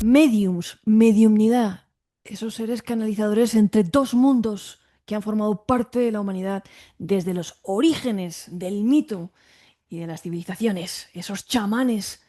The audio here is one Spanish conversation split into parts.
Mediums, mediumnidad, esos seres canalizadores entre dos mundos que han formado parte de la humanidad desde los orígenes del mito y de las civilizaciones, esos chamanes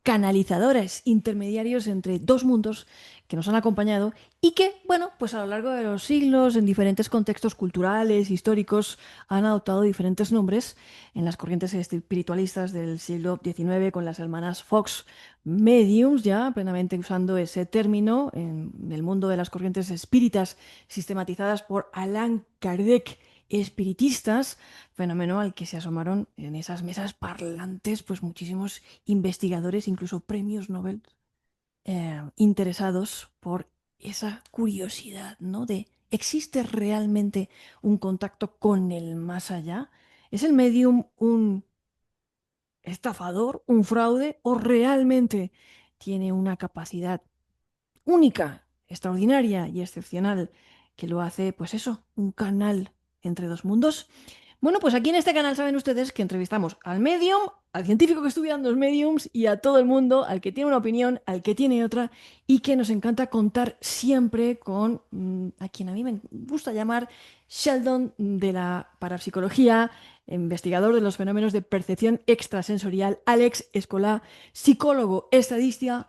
canalizadores, intermediarios entre dos mundos que nos han acompañado y que, bueno, pues a lo largo de los siglos, en diferentes contextos culturales, históricos, han adoptado diferentes nombres en las corrientes espiritualistas del siglo XIX con las hermanas Fox Mediums, ya plenamente usando ese término en el mundo de las corrientes espíritas sistematizadas por Allan Kardec, espiritistas, fenómeno al que se asomaron en esas mesas parlantes pues muchísimos investigadores, incluso premios Nobel, interesados por esa curiosidad, ¿no? De, ¿existe realmente un contacto con el más allá? ¿Es el medium un estafador, un fraude o realmente tiene una capacidad única, extraordinaria y excepcional que lo hace, pues eso, un canal entre dos mundos? Bueno, pues aquí en este canal saben ustedes que entrevistamos al medium, al científico que estudia los mediums y a todo el mundo, al que tiene una opinión, al que tiene otra, y que nos encanta contar siempre con a quien a mí me gusta llamar Sheldon de la parapsicología, investigador de los fenómenos de percepción extrasensorial, Alex Escolá, psicólogo, estadista,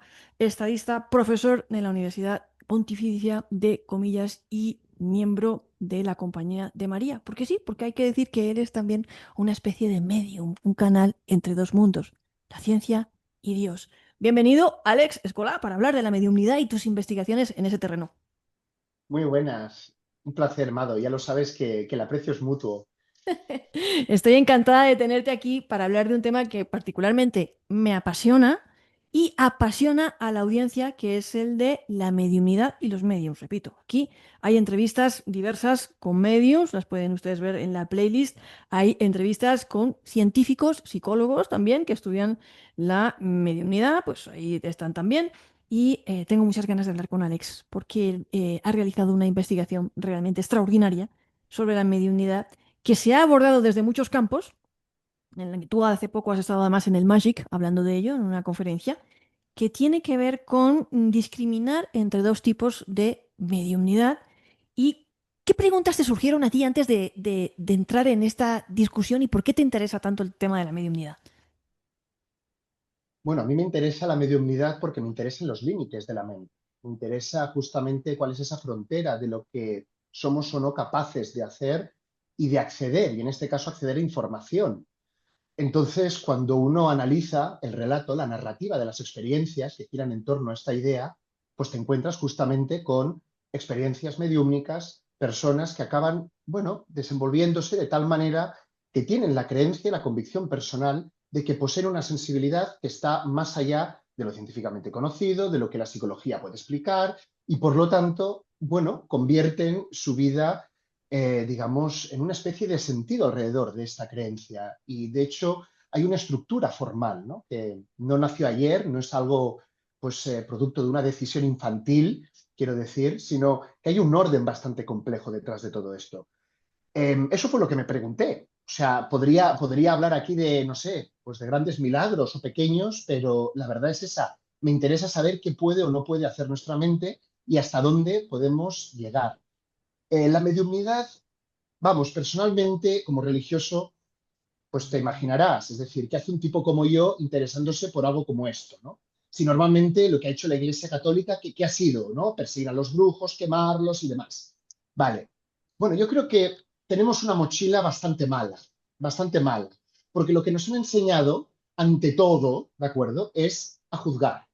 profesor de la Universidad Pontificia de Comillas y miembro de la Compañía de María. Porque sí, porque hay que decir que él es también una especie de medium, un canal entre dos mundos, la ciencia y Dios. Bienvenido, Alex Escolá, para hablar de la mediumnidad y tus investigaciones en ese terreno. Muy buenas, un placer, Mado. Ya lo sabes que el aprecio es mutuo. Estoy encantada de tenerte aquí para hablar de un tema que particularmente me apasiona y apasiona a la audiencia, que es el de la mediumnidad y los mediums. Repito, aquí hay entrevistas diversas con mediums, las pueden ustedes ver en la playlist. Hay entrevistas con científicos, psicólogos también, que estudian la mediumnidad, pues ahí están también. Y tengo muchas ganas de hablar con Alex, porque ha realizado una investigación realmente extraordinaria sobre la mediumnidad que se ha abordado desde muchos campos. En la que tú hace poco has estado además en el Magic hablando de ello en una conferencia, que tiene que ver con discriminar entre dos tipos de mediumnidad. ¿Y qué preguntas te surgieron a ti antes de entrar en esta discusión y por qué te interesa tanto el tema de la mediumnidad? Bueno, a mí me interesa la mediumnidad porque me interesan los límites de la mente. Me interesa justamente cuál es esa frontera de lo que somos o no capaces de hacer y de acceder, y en este caso acceder a información. Entonces, cuando uno analiza el relato, la narrativa de las experiencias que giran en torno a esta idea, pues te encuentras justamente con experiencias mediúmnicas, personas que acaban, bueno, desenvolviéndose de tal manera que tienen la creencia y la convicción personal de que poseen una sensibilidad que está más allá de lo científicamente conocido, de lo que la psicología puede explicar, y por lo tanto, bueno, convierten su vida digamos, en una especie de sentido alrededor de esta creencia. Y de hecho hay una estructura formal, ¿no? Que no nació ayer, no es algo pues, producto de una decisión infantil, quiero decir, sino que hay un orden bastante complejo detrás de todo esto. Eso fue lo que me pregunté. O sea, podría hablar aquí de, no sé, pues de grandes milagros o pequeños, pero la verdad es esa. Me interesa saber qué puede o no puede hacer nuestra mente y hasta dónde podemos llegar. La mediumnidad, vamos, personalmente, como religioso, pues te imaginarás, es decir, que hace un tipo como yo interesándose por algo como esto, ¿no? Si normalmente lo que ha hecho la Iglesia Católica, ¿qué ha sido, ¿no? Perseguir a los brujos, quemarlos y demás. Vale. Bueno, yo creo que tenemos una mochila bastante mala, porque lo que nos han enseñado, ante todo, ¿de acuerdo?, es a juzgar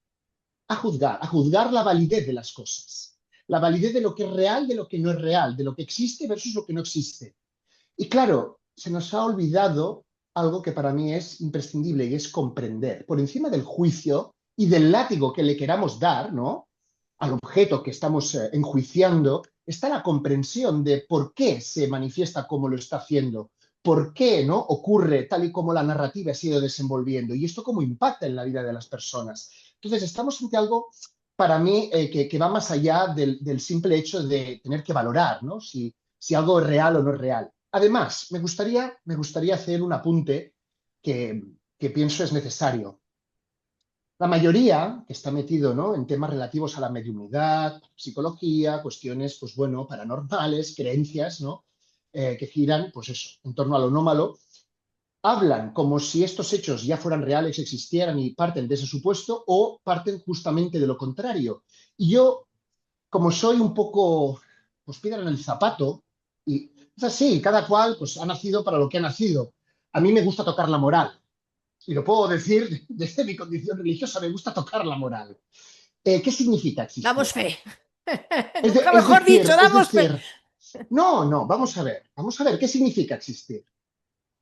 la validez de las cosas, la validez de lo que es real, de lo que no es real, de lo que existe versus lo que no existe. Y claro, se nos ha olvidado algo que para mí es imprescindible y es comprender, por encima del juicio y del látigo que le queramos dar, ¿no?, al objeto que estamos enjuiciando, está la comprensión de por qué se manifiesta como lo está haciendo, por qué, ¿no?, ocurre tal y como la narrativa se ha ido desenvolviendo y esto cómo impacta en la vida de las personas. Entonces, estamos ante algo para mí que va más allá del simple hecho de tener que valorar, ¿no?, si algo es real o no es real. Además, me gustaría hacer un apunte que, que pienso es necesario. La mayoría que está metido, ¿no?, en temas relativos a la mediunidad, psicología, cuestiones, pues bueno, paranormales, creencias, ¿no?, que giran, pues eso, en torno a lo anómalo, hablan como si estos hechos ya fueran reales, existieran y parten de ese supuesto o parten justamente de lo contrario. Y yo, como soy un poco, pues piedra en el zapato, y es así, cada cual pues ha nacido para lo que ha nacido. A mí me gusta tocar la moral, y lo puedo decir desde mi condición religiosa, me gusta tocar la moral. ¿Qué significa existir? Damos fe. Es, Nunca es mejor dicho, decir, es damos fe. decir, no, vamos a ver, ¿qué significa existir?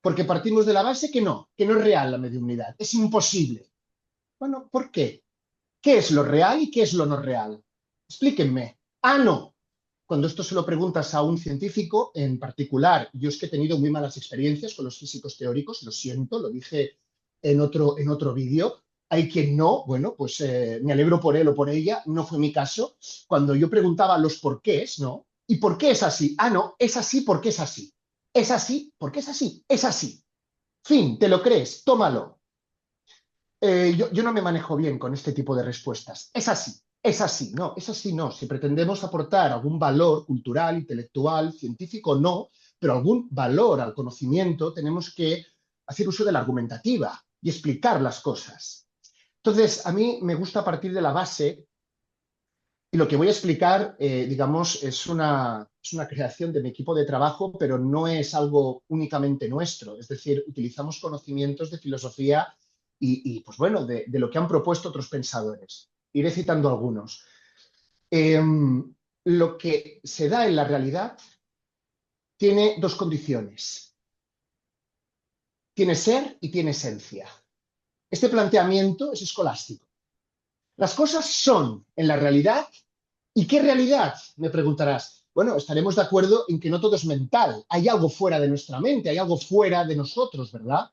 Porque partimos de la base que no es real la mediunidad, es imposible. Bueno, ¿por qué? ¿Qué es lo real y qué es lo no real? Explíquenme. Ah, no. Cuando esto se lo preguntas a un científico en particular, yo es que he tenido muy malas experiencias con los físicos teóricos, lo siento, lo dije en otro vídeo. Hay quien no, bueno, pues me alegro por él o por ella, no fue mi caso. Cuando yo preguntaba los porqués, ¿no? ¿Y por qué es así? Ah, no, es así porque es así. Es así porque es así, es así. Fin, ¿te lo crees? Tómalo. Yo no me manejo bien con este tipo de respuestas. Es así, no, es así, no. Si pretendemos aportar algún valor cultural, intelectual, científico, no, pero algún valor al conocimiento, tenemos que hacer uso de la argumentativa y explicar las cosas. Entonces, a mí me gusta partir de la base y lo que voy a explicar, digamos, es una creación de mi equipo de trabajo, pero no es algo únicamente nuestro. Es decir, utilizamos conocimientos de filosofía pues bueno, de lo que han propuesto otros pensadores. Iré citando algunos. Eh, lo que se da en la realidad tiene dos condiciones. Tiene ser y tiene esencia. Este planteamiento es escolástico. Las cosas son en la realidad. ¿Y qué realidad? Me preguntarás. Bueno, estaremos de acuerdo en que no todo es mental. Hay algo fuera de nuestra mente, hay algo fuera de nosotros, ¿verdad?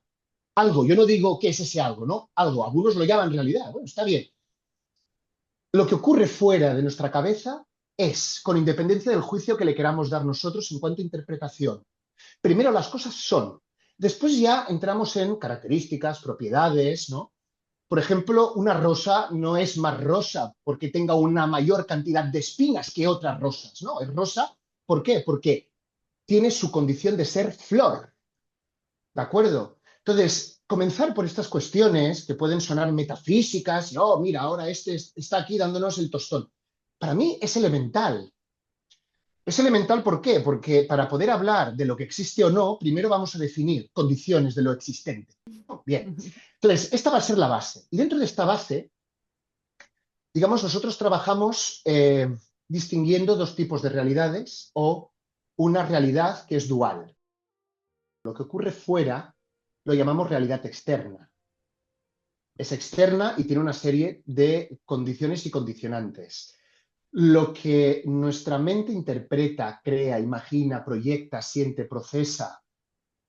Algo. Yo no digo qué es ese algo, ¿no? Algo. Algunos lo llaman realidad. Bueno, está bien. Lo que ocurre fuera de nuestra cabeza es, con independencia del juicio que le queramos dar nosotros en cuanto a interpretación. Primero las cosas son. Después ya entramos en características, propiedades, ¿no? Por ejemplo, una rosa no es más rosa porque tenga una mayor cantidad de espinas que otras rosas, ¿no? Es rosa, ¿por qué? Porque tiene su condición de ser flor, ¿de acuerdo? Entonces, comenzar por estas cuestiones que pueden sonar metafísicas, no, mira, ahora este está aquí dándonos el tostón. Para mí es elemental. Es elemental, ¿por qué? Porque para poder hablar de lo que existe o no, primero vamos a definir condiciones de lo existente. Bien, entonces, esta va a ser la base. Y dentro de esta base digamos, nosotros trabajamos distinguiendo dos tipos de realidades o una realidad que es dual. Lo que ocurre fuera lo llamamos realidad externa. Es externa y tiene una serie de condiciones y condicionantes. Lo que nuestra mente interpreta, crea, imagina, proyecta, siente, procesa,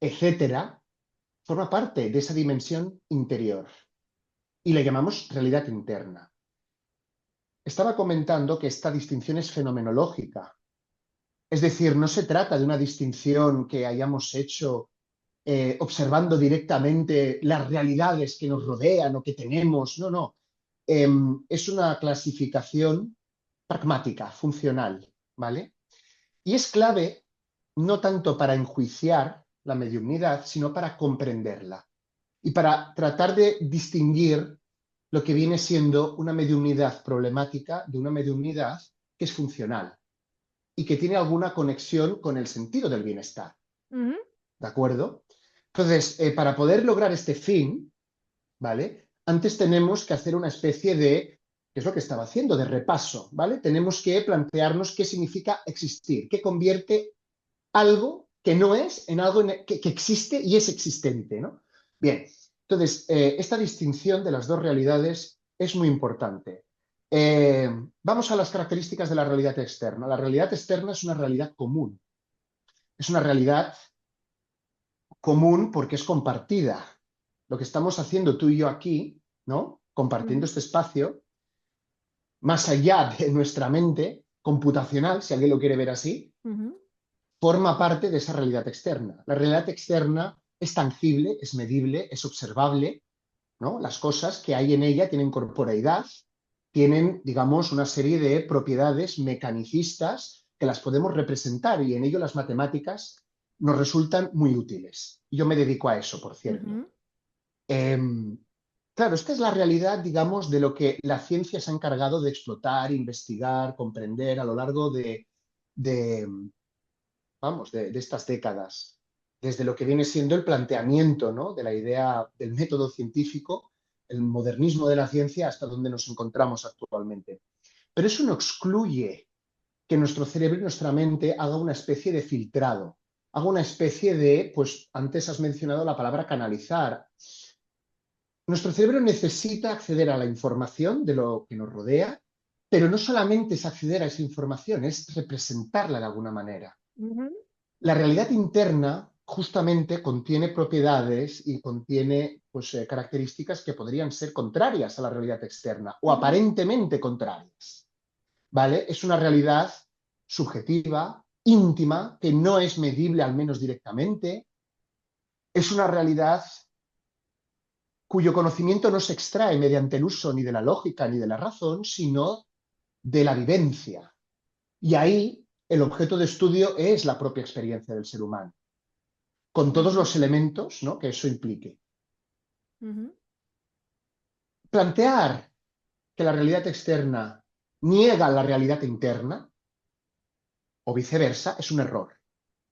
etcétera, forma parte de esa dimensión interior y le llamamos realidad interna. Estaba comentando que esta distinción es fenomenológica. Es decir, no se trata de una distinción que hayamos hecho observando directamente las realidades que nos rodean o que tenemos. No, no. Es una clasificación pragmática, funcional, ¿vale? Y es clave no tanto para enjuiciar la mediunidad, sino para comprenderla y para tratar de distinguir lo que viene siendo una mediunidad problemática de una mediunidad que es funcional y que tiene alguna conexión con el sentido del bienestar. Ujú. ¿De acuerdo? Entonces, para poder lograr este fin, ¿vale? Antes tenemos que hacer una especie de, que es lo que estaba haciendo, de repaso, ¿vale? Tenemos que plantearnos qué significa existir, qué convierte algo que no es en algo que existe y es existente, ¿no? Bien, entonces, esta distinción de las dos realidades es muy importante. Vamos a las características de la realidad externa. La realidad externa es una realidad común. Es una realidad común porque es compartida. Lo que estamos haciendo tú y yo aquí, ¿no? Compartiendo Ujú. este espacio, más allá de nuestra mente computacional, si alguien lo quiere ver así, Ujú. forma parte de esa realidad externa. La realidad externa es tangible, es medible, es observable, ¿no? Las cosas que hay en ella tienen corporeidad, tienen, digamos, una serie de propiedades mecanicistas que las podemos representar y en ello las matemáticas nos resultan muy útiles. Yo me dedico a eso, por cierto. Ujú. Claro, esta es la realidad, digamos, de lo que la ciencia se ha encargado de explotar, investigar, comprender a lo largo de, vamos, de estas décadas, desde lo que viene siendo el planteamiento, ¿no?, de la idea del método científico, el modernismo de la ciencia, hasta donde nos encontramos actualmente. Pero eso no excluye que nuestro cerebro y nuestra mente haga una especie de filtrado, haga una especie de, pues antes has mencionado la palabra canalizar. Nuestro cerebro necesita acceder a la información de lo que nos rodea, pero no solamente es acceder a esa información, es representarla de alguna manera. Ujú. La realidad interna justamente contiene propiedades y contiene, pues, características que podrían ser contrarias a la realidad externa o Ujú. aparentemente contrarias, ¿vale? Es una realidad subjetiva, íntima, que no es medible al menos directamente. Es una realidad cuyo conocimiento no se extrae mediante el uso ni de la lógica ni de la razón, sino de la vivencia. Y ahí el objeto de estudio es la propia experiencia del ser humano, con todos Ujú. los elementos, ¿no?, que eso implique. Ujú. Plantear que la realidad externa niega la realidad interna o viceversa es un error.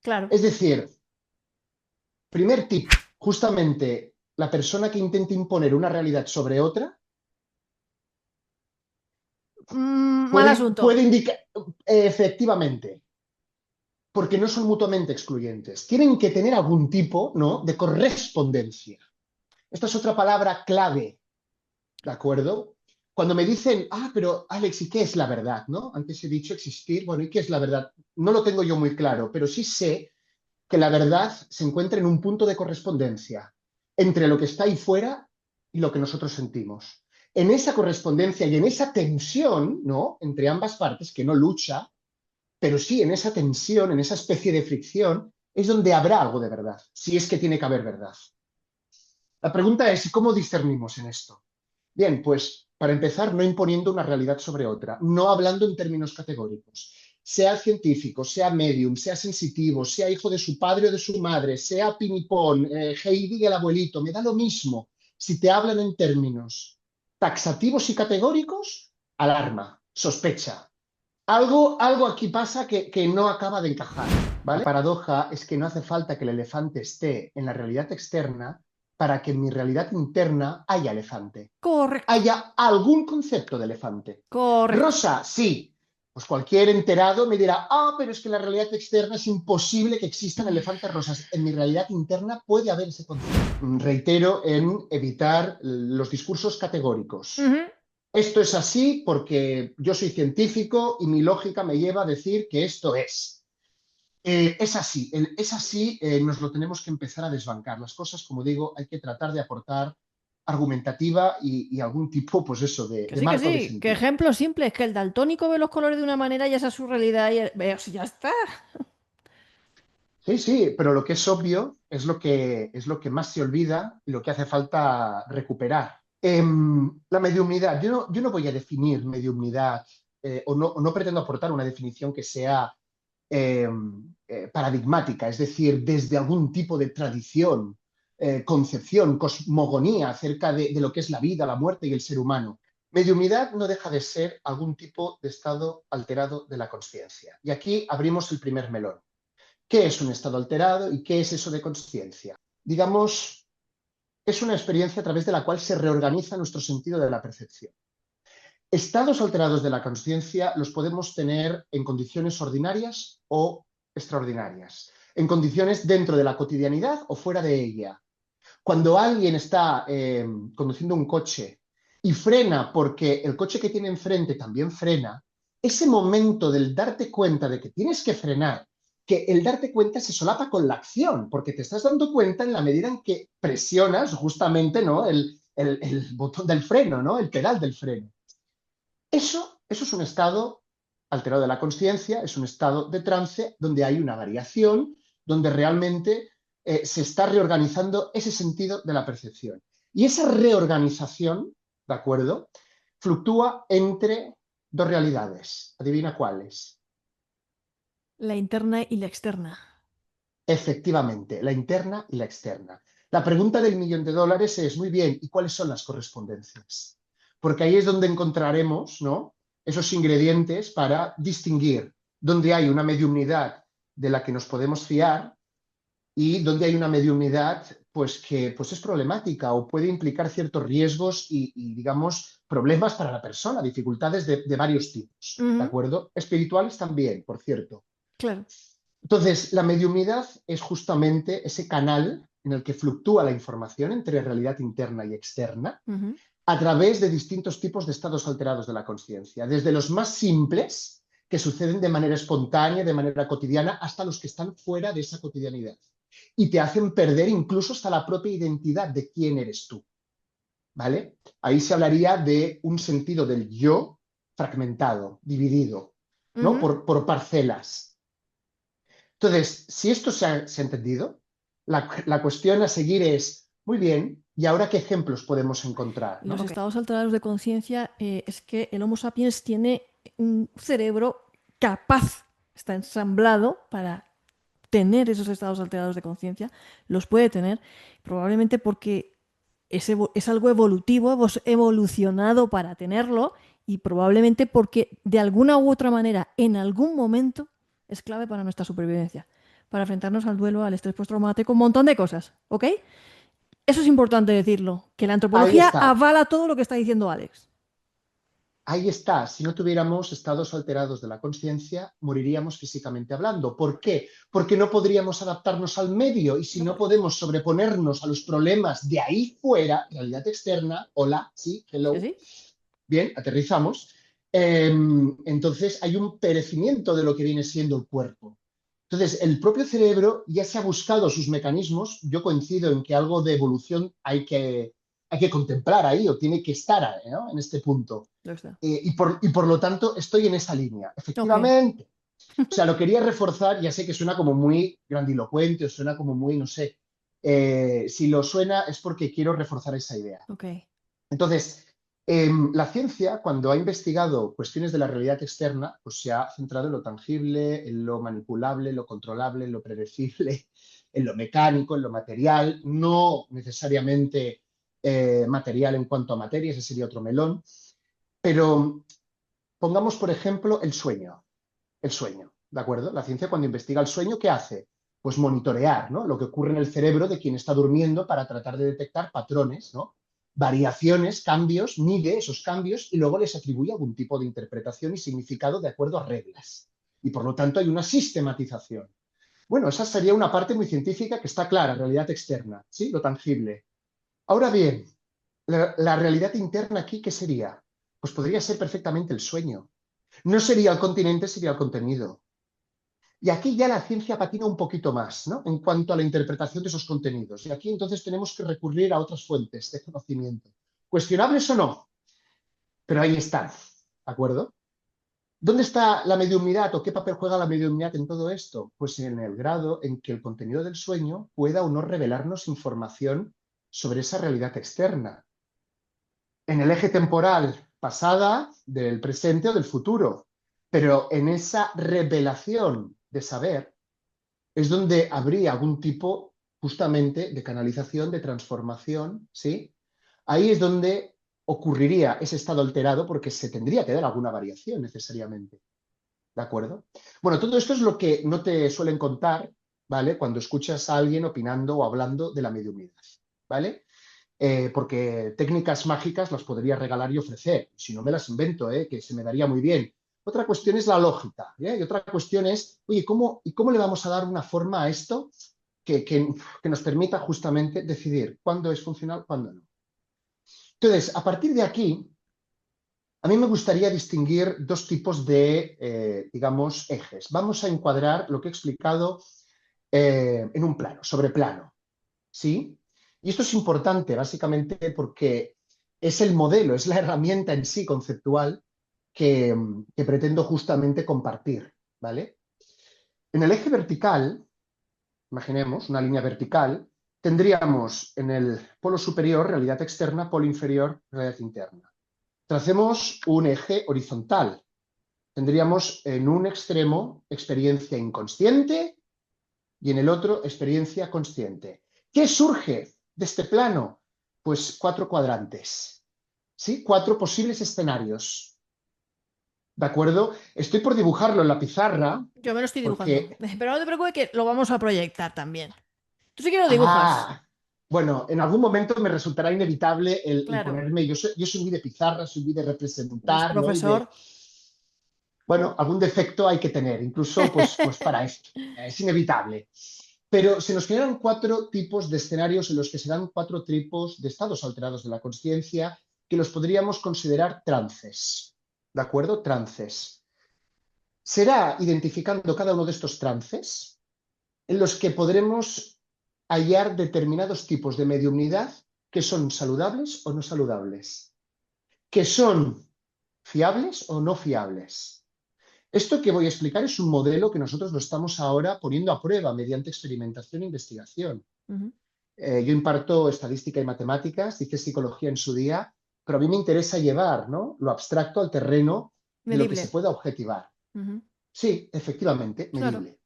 Claro. Es decir, primer tip, justamente la persona que intenta imponer una realidad sobre otra Mal puede asunto. indicar, efectivamente, porque no son mutuamente excluyentes. Tienen que tener algún tipo, ¿no?, de correspondencia. Esta es otra palabra clave, ¿de acuerdo? Cuando me dicen, pero Alex, ¿y qué es la verdad? ¿No? Antes he dicho existir, bueno, ¿y qué es la verdad? No lo tengo yo muy claro, pero sí sé que la verdad se encuentra en un punto de correspondencia entre lo que está ahí fuera y lo que nosotros sentimos. En esa correspondencia y en esa tensión, ¿no?, entre ambas partes, que no lucha, pero sí en esa tensión, en esa especie de fricción, es donde habrá algo de verdad, si es que tiene que haber verdad. La pregunta es, ¿cómo discernimos en esto? Bien, pues para empezar, no imponiendo una realidad sobre otra, no hablando en términos categóricos. Sea científico, sea medium, sea sensitivo, sea hijo de su padre o de su madre, sea pinipón, Heidi el abuelito, me da lo mismo. Si te hablan en términos taxativos y categóricos, alarma, sospecha. Algo aquí pasa que no acaba de encajar, ¿vale? La paradoja es que no hace falta que el elefante esté en la realidad externa para que en mi realidad interna haya elefante, Correcto. haya algún concepto de elefante. Correcto. Rosa, sí. Pues cualquier enterado me dirá, pero es que en la realidad externa es imposible que existan elefantes rosas. En mi realidad interna puede haber ese concepto. Reitero en evitar los discursos categóricos. Ujú. Esto es así porque yo soy científico y mi lógica me lleva a decir que esto es. Es así, es así, nos lo tenemos que empezar a desbancar. Las cosas, como digo, hay que tratar de aportar argumentativa y algún tipo, pues eso, de Que marco de sí, que sentido. ejemplo simple es que el daltónico ve los colores de una manera y esa es su realidad y ya está. Sí, sí, pero lo que es obvio es lo que más se olvida y lo que hace falta recuperar. La mediumnidad, yo no voy a definir mediumnidad o no pretendo aportar una definición que sea eh, paradigmática, es decir, desde algún tipo de tradición, concepción, cosmogonía acerca de lo que es la vida, la muerte y el ser humano. Mediumnidad no deja de ser algún tipo de estado alterado de la conciencia. Y aquí abrimos el primer melón. ¿Qué es un estado alterado y qué es eso de conciencia? Digamos, es una experiencia a través de la cual se reorganiza nuestro sentido de la percepción. Estados alterados de la conciencia los podemos tener en condiciones ordinarias o extraordinarias, en condiciones dentro de la cotidianidad o fuera de ella. Cuando alguien está conduciendo un coche y frena porque el coche que tiene enfrente también frena, ese momento del darte cuenta de que tienes que frenar, que el darte cuenta se solapa con la acción, porque te estás dando cuenta en la medida en que presionas justamente, ¿no?, el botón del freno, ¿no?, el pedal del freno. Eso es un estado alterado de la conciencia, es un estado de trance donde hay una variación, donde realmente se está reorganizando ese sentido de la percepción. Y esa reorganización, ¿de acuerdo? Fluctúa entre dos realidades. ¿Adivina cuáles? La interna y la externa. Efectivamente, la interna y la externa. La pregunta del millón de dólares es, muy bien, ¿y cuáles son las correspondencias? Porque ahí es donde encontraremos, ¿no?, esos ingredientes para distinguir dónde hay una mediunidad de la que nos podemos fiar y dónde hay una mediunidad pues, que pues, es problemática o puede implicar ciertos riesgos digamos, problemas para la persona, dificultades de varios tipos, ¿de Ujú, acuerdo? Espirituales también, por cierto. claro. Entonces, la mediumnidad es justamente ese canal en el que fluctúa la información entre realidad interna y externa Ujú. a través de distintos tipos de estados alterados de la conciencia, desde los más simples, que suceden de manera espontánea, de manera cotidiana, hasta los que están fuera de esa cotidianidad y te hacen perder incluso hasta la propia identidad de quién eres tú, ¿vale? Ahí se hablaría de un sentido del yo fragmentado, dividido, ¿no? Ujú. Por parcelas. Entonces, si esto se ha entendido, la cuestión a seguir es, muy bien, ¿y ahora qué ejemplos podemos encontrar, Los ¿no? estados alterados de conciencia es que el Homo sapiens tiene un cerebro capaz, está ensamblado para tener esos estados alterados de conciencia, los puede tener, probablemente porque es algo evolutivo, hemos evolucionado para tenerlo y probablemente porque de alguna u otra manera, en algún momento, es clave para nuestra supervivencia, para enfrentarnos al duelo, al estrés postraumático, un montón de cosas, ¿ok? Eso es importante decirlo, que la Ahí antropología está. avala todo lo que está diciendo Alex. Ahí está, si no tuviéramos estados alterados de la conciencia, moriríamos físicamente hablando. ¿Por qué? Porque no podríamos adaptarnos al medio y si No no podemos. podemos sobreponernos a los problemas de ahí fuera, realidad externa, hola, sí, Sí, hello, sí. bien, aterrizamos, entonces hay un perecimiento de lo que viene siendo el cuerpo. Entonces, el propio cerebro ya se ha buscado sus mecanismos, yo coincido en que algo de evolución hay que contemplar ahí o tiene que estar, ¿no?, en este punto. Lo está. Y por lo tanto estoy en esa línea. Ok. Efectivamente. O sea, lo quería reforzar, ya sé que suena como muy grandilocuente o suena como muy, no sé. Si lo suena es porque quiero reforzar esa idea. Ok. Entonces, la ciencia, cuando ha investigado cuestiones de la realidad externa, pues se ha centrado en lo tangible, en lo manipulable, en lo controlable, en lo predecible, en lo mecánico, en lo material, no necesariamente material en cuanto a materia, ese sería otro melón, pero pongamos, por ejemplo, el sueño. El sueño, ¿de acuerdo? La ciencia cuando investiga el sueño, ¿qué hace? Pues monitorear, ¿no?, lo que ocurre en el cerebro de quien está durmiendo para tratar de detectar patrones, ¿no?, variaciones, cambios, mide esos cambios y luego les atribuye algún tipo de interpretación y significado de acuerdo a reglas. Y por lo tanto hay una sistematización. Bueno, esa sería una parte muy científica que está clara, realidad externa, ¿sí? Lo tangible. Ahora bien, la realidad interna aquí, ¿qué sería? Pues podría ser perfectamente el sueño. No sería el continente, sería el contenido. Y aquí ya la ciencia patina un poquito más, ¿no?, en cuanto a la interpretación de esos contenidos. Y aquí entonces tenemos que recurrir a otras fuentes de conocimiento. Cuestionables o no, pero ahí están, ¿de acuerdo? ¿Dónde está la mediumnidad o qué papel juega la mediumnidad en todo esto? Pues en el grado en que el contenido del sueño pueda o no revelarnos información sobre esa realidad externa. En el eje temporal pasada, del presente o del futuro, pero en esa revelación de saber es donde habría algún tipo justamente de canalización, de transformación, ¿sí? Ahí es donde ocurriría ese estado alterado porque se tendría que dar alguna variación necesariamente, ¿de acuerdo? Bueno, todo esto es lo que no te suelen contar, ¿vale?, cuando escuchas a alguien opinando o hablando de la mediunidad, ¿vale? Porque técnicas mágicas las podría regalar y ofrecer. Si no me las invento, que se me daría muy bien. Otra cuestión es la lógica, y otra cuestión es, oye, ¿cómo le vamos a dar una forma a esto que nos permita justamente decidir cuándo es funcional, cuándo no? Entonces, a partir de aquí, a mí me gustaría distinguir dos tipos de, digamos, ejes. Vamos a encuadrar lo que he explicado en un plano, sobre plano. ¿Sí? Y esto es importante básicamente porque es el modelo, es la herramienta en sí conceptual que pretendo justamente compartir, ¿vale? En el eje vertical, imaginemos una línea vertical, tendríamos en el polo superior realidad externa, polo inferior realidad interna. Tracemos un eje horizontal. Tendríamos en un extremo experiencia inconsciente y en el otro experiencia consciente. ¿Qué surge de este plano? Pues 4 cuadrantes, ¿sí? 4 posibles escenarios. ¿De acuerdo? Estoy por dibujarlo en la pizarra Yo me lo estoy dibujando. porque... Pero no te preocupes que lo vamos a proyectar también. Tú sí que lo dibujas. Ah, bueno, en algún momento me resultará inevitable el Claro. ponerme... Yo soy muy de pizarra, soy muy de Es representar, ¿no? Y de... profesor. Bueno, algún defecto hay que tener, incluso pues para esto. Es inevitable. Pero se nos generan 4 tipos de escenarios en los que se dan 4 tipos de estados alterados de la consciencia que los podríamos considerar trances. ¿De acuerdo? Trances. Será identificando cada uno de estos trances en los que podremos hallar determinados tipos de mediumnidad que son saludables o no saludables, que son fiables o no fiables. Esto que voy a explicar es un modelo que nosotros lo estamos ahora poniendo a prueba mediante experimentación e investigación. Ujú. Yo imparto estadística y matemáticas, hice psicología en su día, pero a mí me interesa llevar, ¿no?, lo abstracto al terreno de lo que se Medible. pueda objetivar. Ujú. Sí, efectivamente, Claro. medible.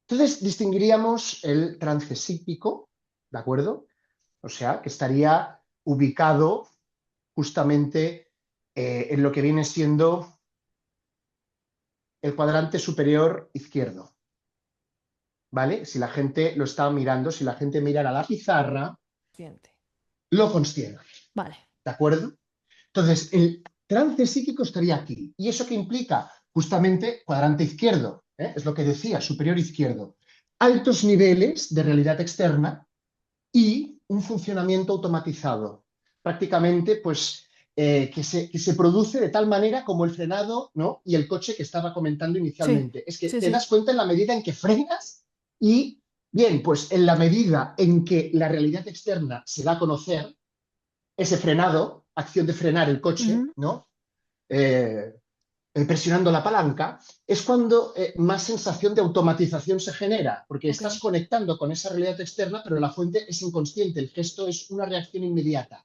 Entonces, distinguiríamos el trance psíquico, ¿de acuerdo? O sea, que estaría ubicado justamente en lo que viene siendo el cuadrante superior izquierdo, ¿vale? Si la gente lo está mirando, si la gente mirara la pizarra, Siguiente. lo considera, Vale. ¿de acuerdo? Entonces, el trance psíquico estaría aquí. ¿Y eso qué implica? Justamente cuadrante izquierdo, ¿eh? Es lo que decía, superior izquierdo. Altos niveles de realidad externa y un funcionamiento automatizado. Prácticamente, pues, que se produce de tal manera como el frenado, ¿no?, y el coche que estaba comentando Sí. inicialmente. Es que Sí, te sí. das cuenta en la medida en que frenas y, bien, pues en la medida en que la realidad externa se da a conocer, ese frenado, acción de frenar el coche, Ujú. ¿no? Eh, presionando la palanca, es cuando más sensación de automatización se genera, porque Ok. estás conectando con esa realidad externa, pero la fuente es inconsciente, el gesto es una reacción inmediata.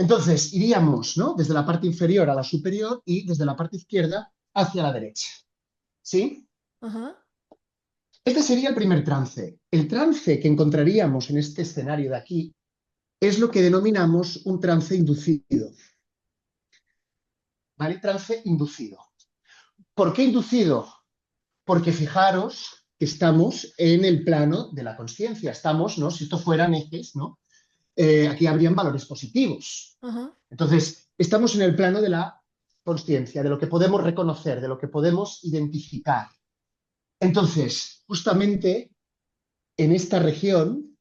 Entonces, iríamos, ¿no?, desde la parte inferior a la superior y desde la parte izquierda hacia la derecha. ¿Sí? Ajá. Este sería el primer trance. El trance que encontraríamos en este escenario de aquí es lo que denominamos un trance inducido. ¿Vale? Trance inducido. ¿Por qué inducido? Porque fijaros que estamos en el plano de la consciencia. Estamos, ¿no?, si esto fueran ejes, ¿no?, aquí habrían valores positivos. Ajá. Entonces, estamos en el plano de la consciencia, de lo que podemos reconocer, de lo que podemos identificar. Entonces, justamente en esta región,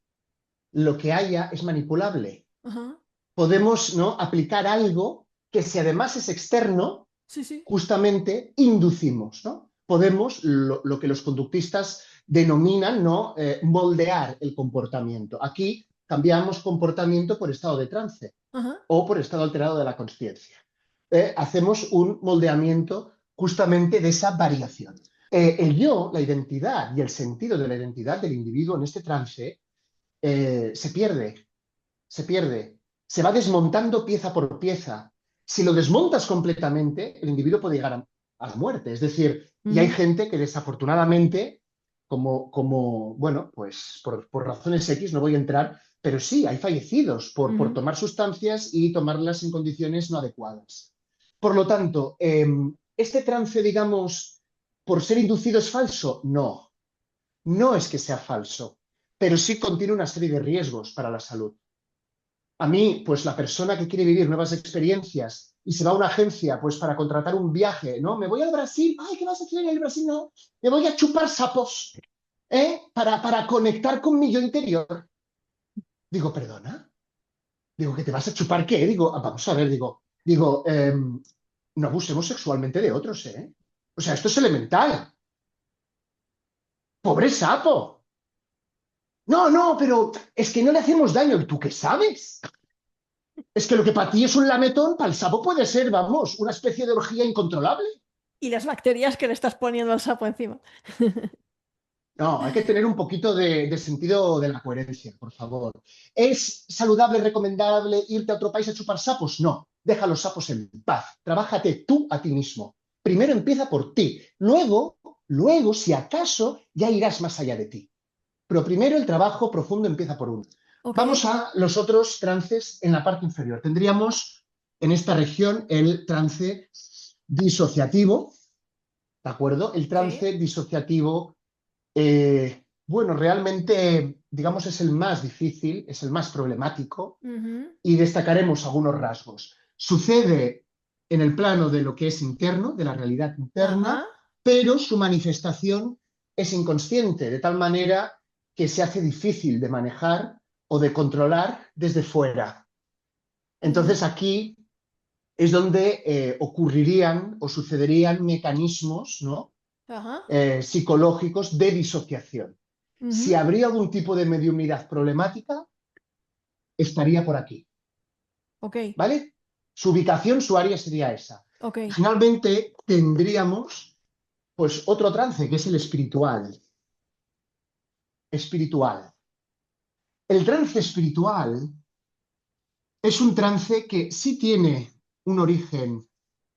lo que haya es manipulable. Ajá. Podemos, ¿no?, aplicar algo que, si además es externo, Sí, sí. justamente inducimos, ¿no? Podemos, lo que los conductistas denominan, ¿no?, moldear el comportamiento. Aquí cambiamos comportamiento por estado de trance Ajá. o por estado alterado de la consciencia. Hacemos un moldeamiento justamente de esa variación. El yo, la identidad y el sentido de la identidad del individuo en este trance se pierde, se pierde, se va desmontando pieza por pieza. Si lo desmontas completamente, el individuo puede llegar a la muerte. Es decir, y hay Ujú. gente que desafortunadamente, bueno, pues por razones X no voy a entrar, pero sí, hay fallecidos por Ujú. tomar sustancias y tomarlas en condiciones no adecuadas. Por lo tanto, ¿este trance, digamos, por ser inducido es falso? No, no es que sea falso, pero sí contiene una serie de riesgos para la salud. A mí, pues la persona que quiere vivir nuevas experiencias y se va a una agencia pues para contratar un viaje, ¿no? Me voy al Brasil, ay, ¿qué vas a hacer en el Brasil? No, me voy a chupar sapos, ¿eh? Para conectar con mi yo interior. Digo, perdona, digo, ¿que te vas a chupar qué? Digo, vamos a ver, no abusemos sexualmente de otros, ¿eh? O sea, esto es elemental. Pobre sapo. No, no, pero es que no le hacemos daño. ¿Y tú qué sabes? Es que lo que para ti es un lametón, para el sapo puede ser, vamos, una especie de orgía incontrolable. Y las bacterias que le estás poniendo al sapo encima. No, hay que tener un poquito de sentido de la coherencia, por favor. ¿Es saludable, recomendable irte a otro país a chupar sapos? No, deja los sapos en paz. Trabájate tú a ti mismo. Primero empieza por ti. Luego, si acaso, ya irás más allá de ti. Pero primero el trabajo profundo empieza por uno. Ok. Vamos a los otros trances en la parte inferior. Tendríamos en esta región el trance disociativo, ¿de acuerdo? El Sí. trance disociativo, bueno, realmente, digamos, es el más difícil, es el más problemático Ujú. y destacaremos algunos rasgos. Sucede en el plano de lo que es interno, de la realidad Ajá. interna, pero su manifestación es inconsciente, de tal manera que se hace difícil de manejar o de controlar desde fuera. Ujú. Entonces aquí es donde ocurrirían o sucederían mecanismos, ¿no? Ajá. Psicológicos de disociación. Si Ujú. habría algún tipo de mediunidad problemática, estaría por aquí, Ok. ¿vale? Su ubicación, su área sería esa. Ok. Finalmente, tendríamos pues otro trance, que es el espiritual. Espiritual. El trance espiritual es un trance que sí tiene un origen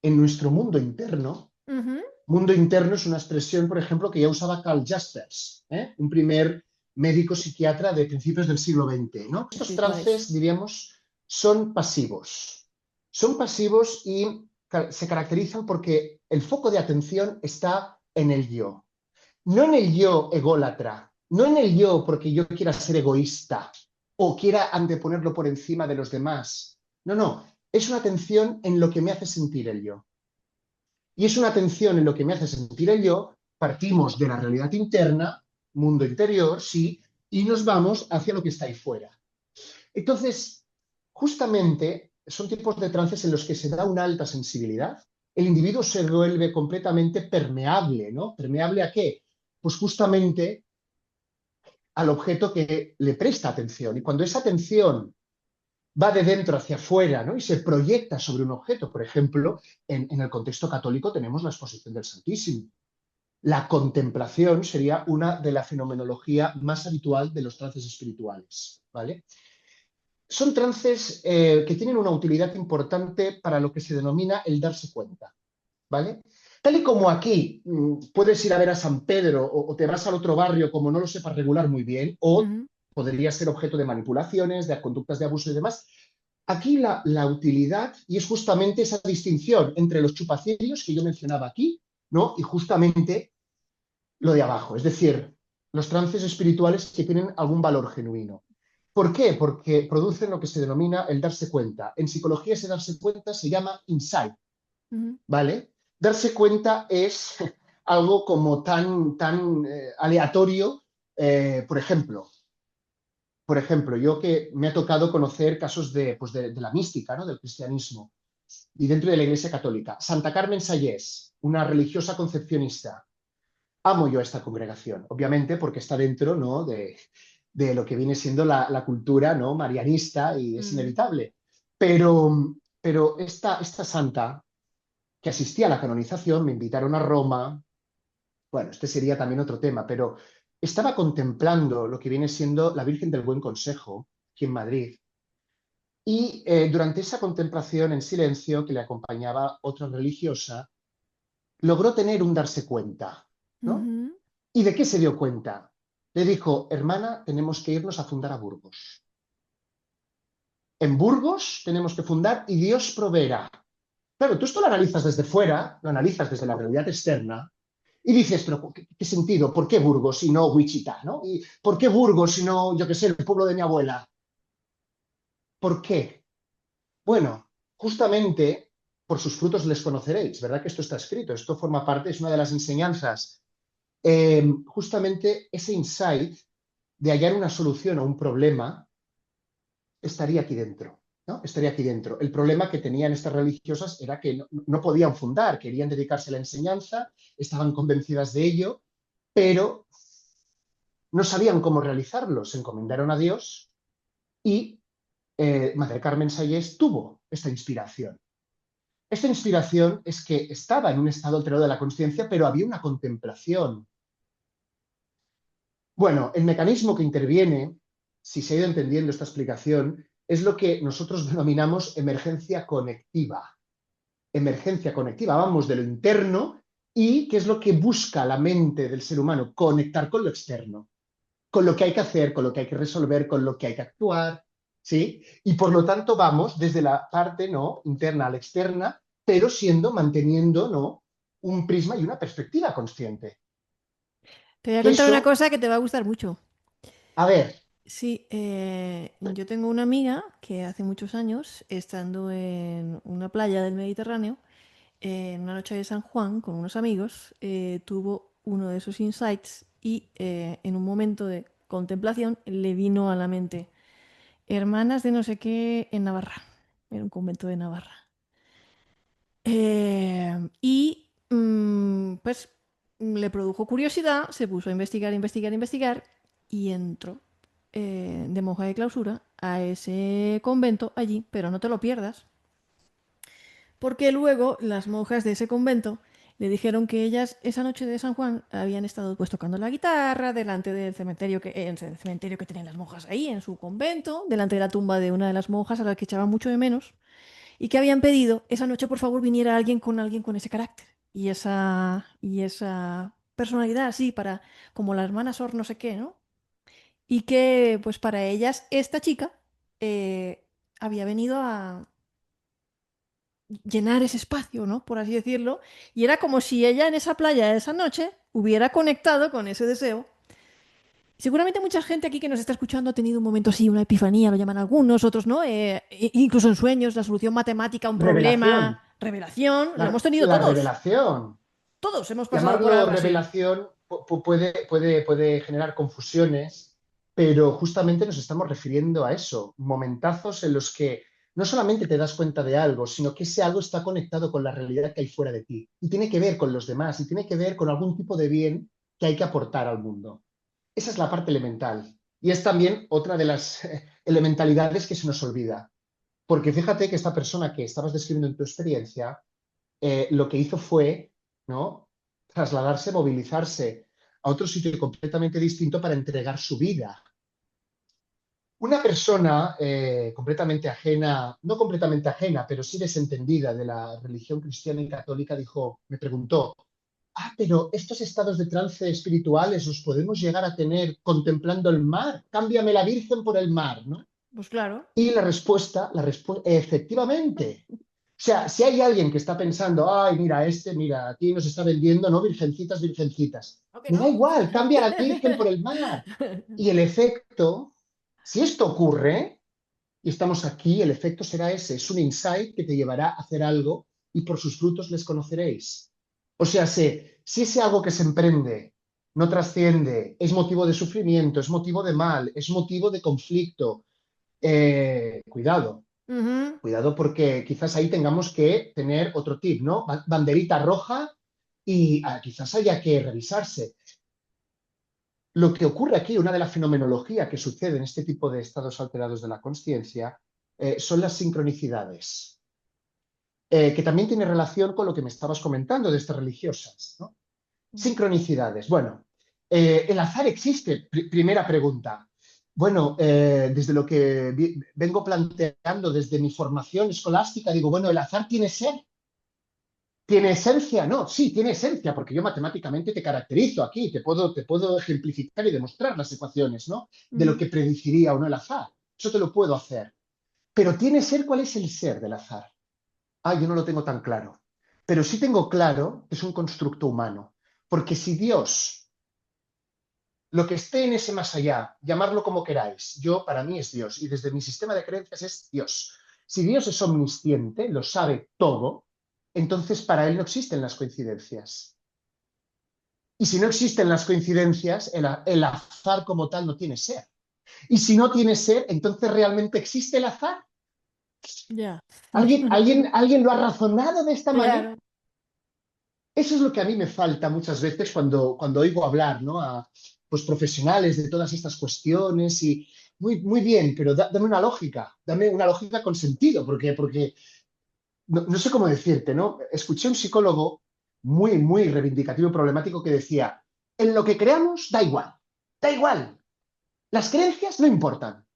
en nuestro mundo interno. Ujú. Mundo interno es una expresión, por ejemplo, que ya usaba Carl Jaspers, un primer médico psiquiatra de principios del siglo XX, ¿no? Estos Espirituales. trances, diríamos, son pasivos. Son pasivos y se caracterizan porque el foco de atención está en el yo. No en el yo ególatra, no en el yo porque yo quiera ser egoísta o quiera anteponerlo por encima de los demás. No, no, es una atención en lo que me hace sentir el yo. Y es una atención en lo que me hace sentir el yo, partimos de la realidad interna, mundo interior, sí, y nos vamos hacia lo que está ahí fuera. Entonces, justamente son tipos de trances en los que se da una alta sensibilidad. El individuo se vuelve completamente permeable, ¿no? ¿Permeable a qué? Pues justamente al objeto que le presta atención. Y cuando esa atención va de dentro hacia afuera, ¿no? Y se proyecta sobre un objeto, por ejemplo, en el contexto católico tenemos la exposición del Santísimo. La contemplación sería una de la fenomenología más habitual de los trances espirituales, ¿vale? Son trances que tienen una utilidad importante para lo que se denomina el darse cuenta, ¿vale? Tal y como aquí puedes ir a ver a San Pedro o te vas al otro barrio como no lo sepas regular muy bien, o Ujú. podría ser objeto de manipulaciones, de conductas de abuso y demás. Aquí la utilidad, y es justamente esa distinción entre los chupacirios que yo mencionaba aquí, ¿no? Y justamente lo de abajo, es decir, los trances espirituales que tienen algún valor genuino. ¿Por qué? Porque producen lo que se denomina el darse cuenta. En psicología ese darse cuenta se llama insight, Ujú. ¿vale? Darse cuenta es algo como tan aleatorio, por ejemplo, yo que me ha tocado conocer casos pues de la mística, ¿no? Del cristianismo, y dentro de la Iglesia Católica. Santa Carmen Sayés, una religiosa concepcionista. Amo yo a esta congregación, obviamente porque está dentro, ¿no? de lo que viene siendo la cultura, ¿no? Marianista, y es Mm. inevitable. Pero esta santa que asistía a la canonización, me invitaron a Roma. Bueno, este sería también otro tema, pero estaba contemplando lo que viene siendo la Virgen del Buen Consejo, aquí en Madrid, y durante esa contemplación en silencio que le acompañaba otra religiosa, logró tener un darse cuenta, ¿no? Ujú. ¿Y de qué se dio cuenta? Le dijo, hermana, tenemos que irnos a fundar a Burgos. En Burgos tenemos que fundar y Dios proveerá. Claro, tú esto lo analizas desde fuera, lo analizas desde la realidad externa y dices, pero ¿qué sentido? ¿Por qué Burgos y no Wichita? ¿No? ¿Y por qué Burgos y no, yo qué sé, el pueblo de mi abuela? ¿Por qué? Bueno, justamente por sus frutos les conoceréis, ¿verdad que esto está escrito? Esto forma parte, es una de las enseñanzas. Justamente ese insight de hallar una solución a un problema estaría aquí dentro, ¿no? Estaría aquí dentro. El problema que tenían estas religiosas era que no podían fundar, querían dedicarse a la enseñanza, estaban convencidas de ello, pero no sabían cómo realizarlo. Se encomendaron a Dios y Madre Carmen Sayés tuvo esta inspiración. Esta inspiración es que estaba en un estado alterado de la conciencia, pero había una contemplación. Bueno, el mecanismo que interviene, si se ha ido entendiendo esta explicación, es lo que nosotros denominamos emergencia conectiva. Emergencia conectiva, vamos de lo interno y qué es lo que busca la mente del ser humano, conectar con lo externo, con lo que hay que hacer, con lo que hay que resolver, con lo que hay que actuar, ¿sí? Y por lo tanto vamos desde la parte, ¿no?, interna a la externa, pero manteniendo, ¿no?, un prisma y una perspectiva consciente. Te voy a contar una Eso, cosa que te va a gustar mucho. a ver, Sí, yo tengo una amiga que hace muchos años, estando en una playa del Mediterráneo, en una noche de San Juan con unos amigos, tuvo uno de esos insights y en un momento de contemplación le vino a la mente hermanas de no sé qué en Navarra, en un convento de Navarra. Pues le produjo curiosidad, se puso a investigar, investigar, investigar y entró de monja de clausura a ese convento allí, pero no te lo pierdas, porque luego las monjas de ese convento le dijeron que ellas esa noche de San Juan habían estado pues tocando la guitarra delante del cementerio el cementerio que tenían las monjas ahí en su convento, delante de la tumba de una de las monjas a la que echaban mucho de menos y que habían pedido esa noche por favor viniera alguien con ese carácter y esa personalidad así para como la hermana Sor no sé qué, ¿no? Y que pues para ellas esta chica había venido a llenar ese espacio, ¿no? Por así decirlo. Y era como si ella en esa playa esa noche hubiera conectado con ese deseo. Seguramente mucha gente aquí que nos está escuchando ha tenido un momento así, una epifanía, lo llaman algunos, otros no, incluso en sueños, la solución matemática a un problema, revelación, revelación, lo hemos tenido la todos. revelación. Todos hemos pasado por Llamarlo algo así. revelación puede generar confusiones, pero justamente nos estamos refiriendo a eso, momentazos en los que no solamente te das cuenta de algo, sino que ese algo está conectado con la realidad que hay fuera de ti y tiene que ver con los demás y tiene que ver con algún tipo de bien que hay que aportar al mundo. Esa es la parte elemental y es también otra de las elementalidades que se nos olvida. Porque fíjate que esta persona que estabas describiendo en tu experiencia, lo que hizo fue, ¿no?, trasladarse, movilizarse a otro sitio completamente distinto para entregar su vida. Una persona completamente ajena, no completamente ajena, pero sí desentendida de la religión cristiana y católica, me preguntó, pero estos estados de trance espirituales los podemos llegar a tener contemplando el mar. Cámbiame la Virgen por el mar, ¿no? Pues claro. Y la respuesta, efectivamente. O sea, si hay alguien que está pensando, ay, mira, mira, aquí nos está vendiendo, ¿no? Virgencitas, virgencitas. Aunque Me da no. igual, cambia a la Virgen por el mar. Y el efecto, si esto ocurre, y estamos aquí, el efecto será ese, es un insight que te llevará a hacer algo y por sus frutos les conoceréis. O sea, si ese algo que se emprende no trasciende, es motivo de sufrimiento, es motivo de mal, es motivo de conflicto, cuidado, Ujú. cuidado porque quizás ahí tengamos que tener otro tip, ¿no? Banderita roja y quizás haya que revisarse. Lo que ocurre aquí, una de la fenomenología que sucede en este tipo de estados alterados de la conciencia, son las sincronicidades, que también tiene relación con lo que me estabas comentando de estas religiosas, ¿no? Sincronicidades. Bueno, el azar existe. Primera pregunta. Bueno, desde lo que vengo planteando desde mi formación escolástica, digo, bueno, ¿el azar tiene ser? ¿Tiene esencia? No, sí, tiene esencia, porque yo matemáticamente te caracterizo aquí, te puedo ejemplificar y demostrar las ecuaciones, ¿no? De lo Ujú. que predeciría o no el azar. Eso te lo puedo hacer. Pero tiene ser, ¿cuál es el ser del azar? Yo no lo tengo tan claro. Pero sí tengo claro que es un constructo humano. Porque si Dios, lo que esté en ese más allá, llamarlo como queráis, para mí es Dios y desde mi sistema de creencias es Dios. Si Dios es omnisciente, lo sabe todo, entonces para él no existen las coincidencias. Y si no existen las coincidencias, el azar como tal no tiene ser. Y si no tiene ser, entonces realmente existe el azar. Ya. ¿Alguien lo ha razonado de esta manera? Claro. Eso es lo que a mí me falta muchas veces cuando oigo hablar, ¿no?, a pues, profesionales de todas estas cuestiones y muy, muy bien, pero dame una lógica con sentido, porque no sé cómo decirte, ¿no? Escuché un psicólogo muy, muy reivindicativo y problemático que decía, en lo que creamos da igual. Da igual. Las creencias no importan.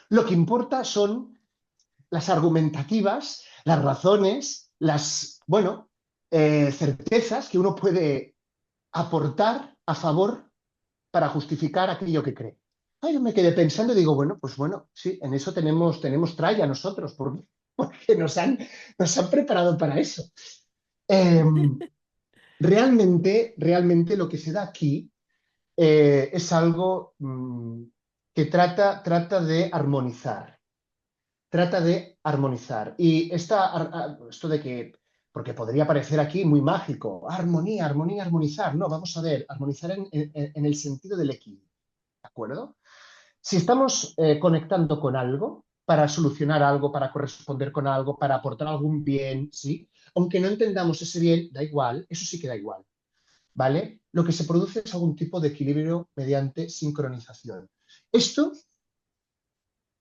Lo que importa son las argumentativas, las razones, las, bueno, certezas que uno puede aportar a favor para justificar aquello que cree. Ay, yo me quedé pensando y digo, bueno, sí, en eso tenemos tralla nosotros, porque nos han preparado para eso. Eh, realmente lo que se da aquí es algo que trata de armonizar. Trata de armonizar. Y esto de que, porque podría parecer aquí muy mágico, armonía, armonía, armonizar. No, vamos a ver, armonizar en el sentido del equilibrio, ¿de acuerdo? Si estamos conectando con algo para solucionar algo, para corresponder con algo, para aportar algún bien, ¿sí? Aunque no entendamos ese bien, da igual, eso sí que da igual, ¿vale? Lo que se produce es algún tipo de equilibrio mediante sincronización. Esto,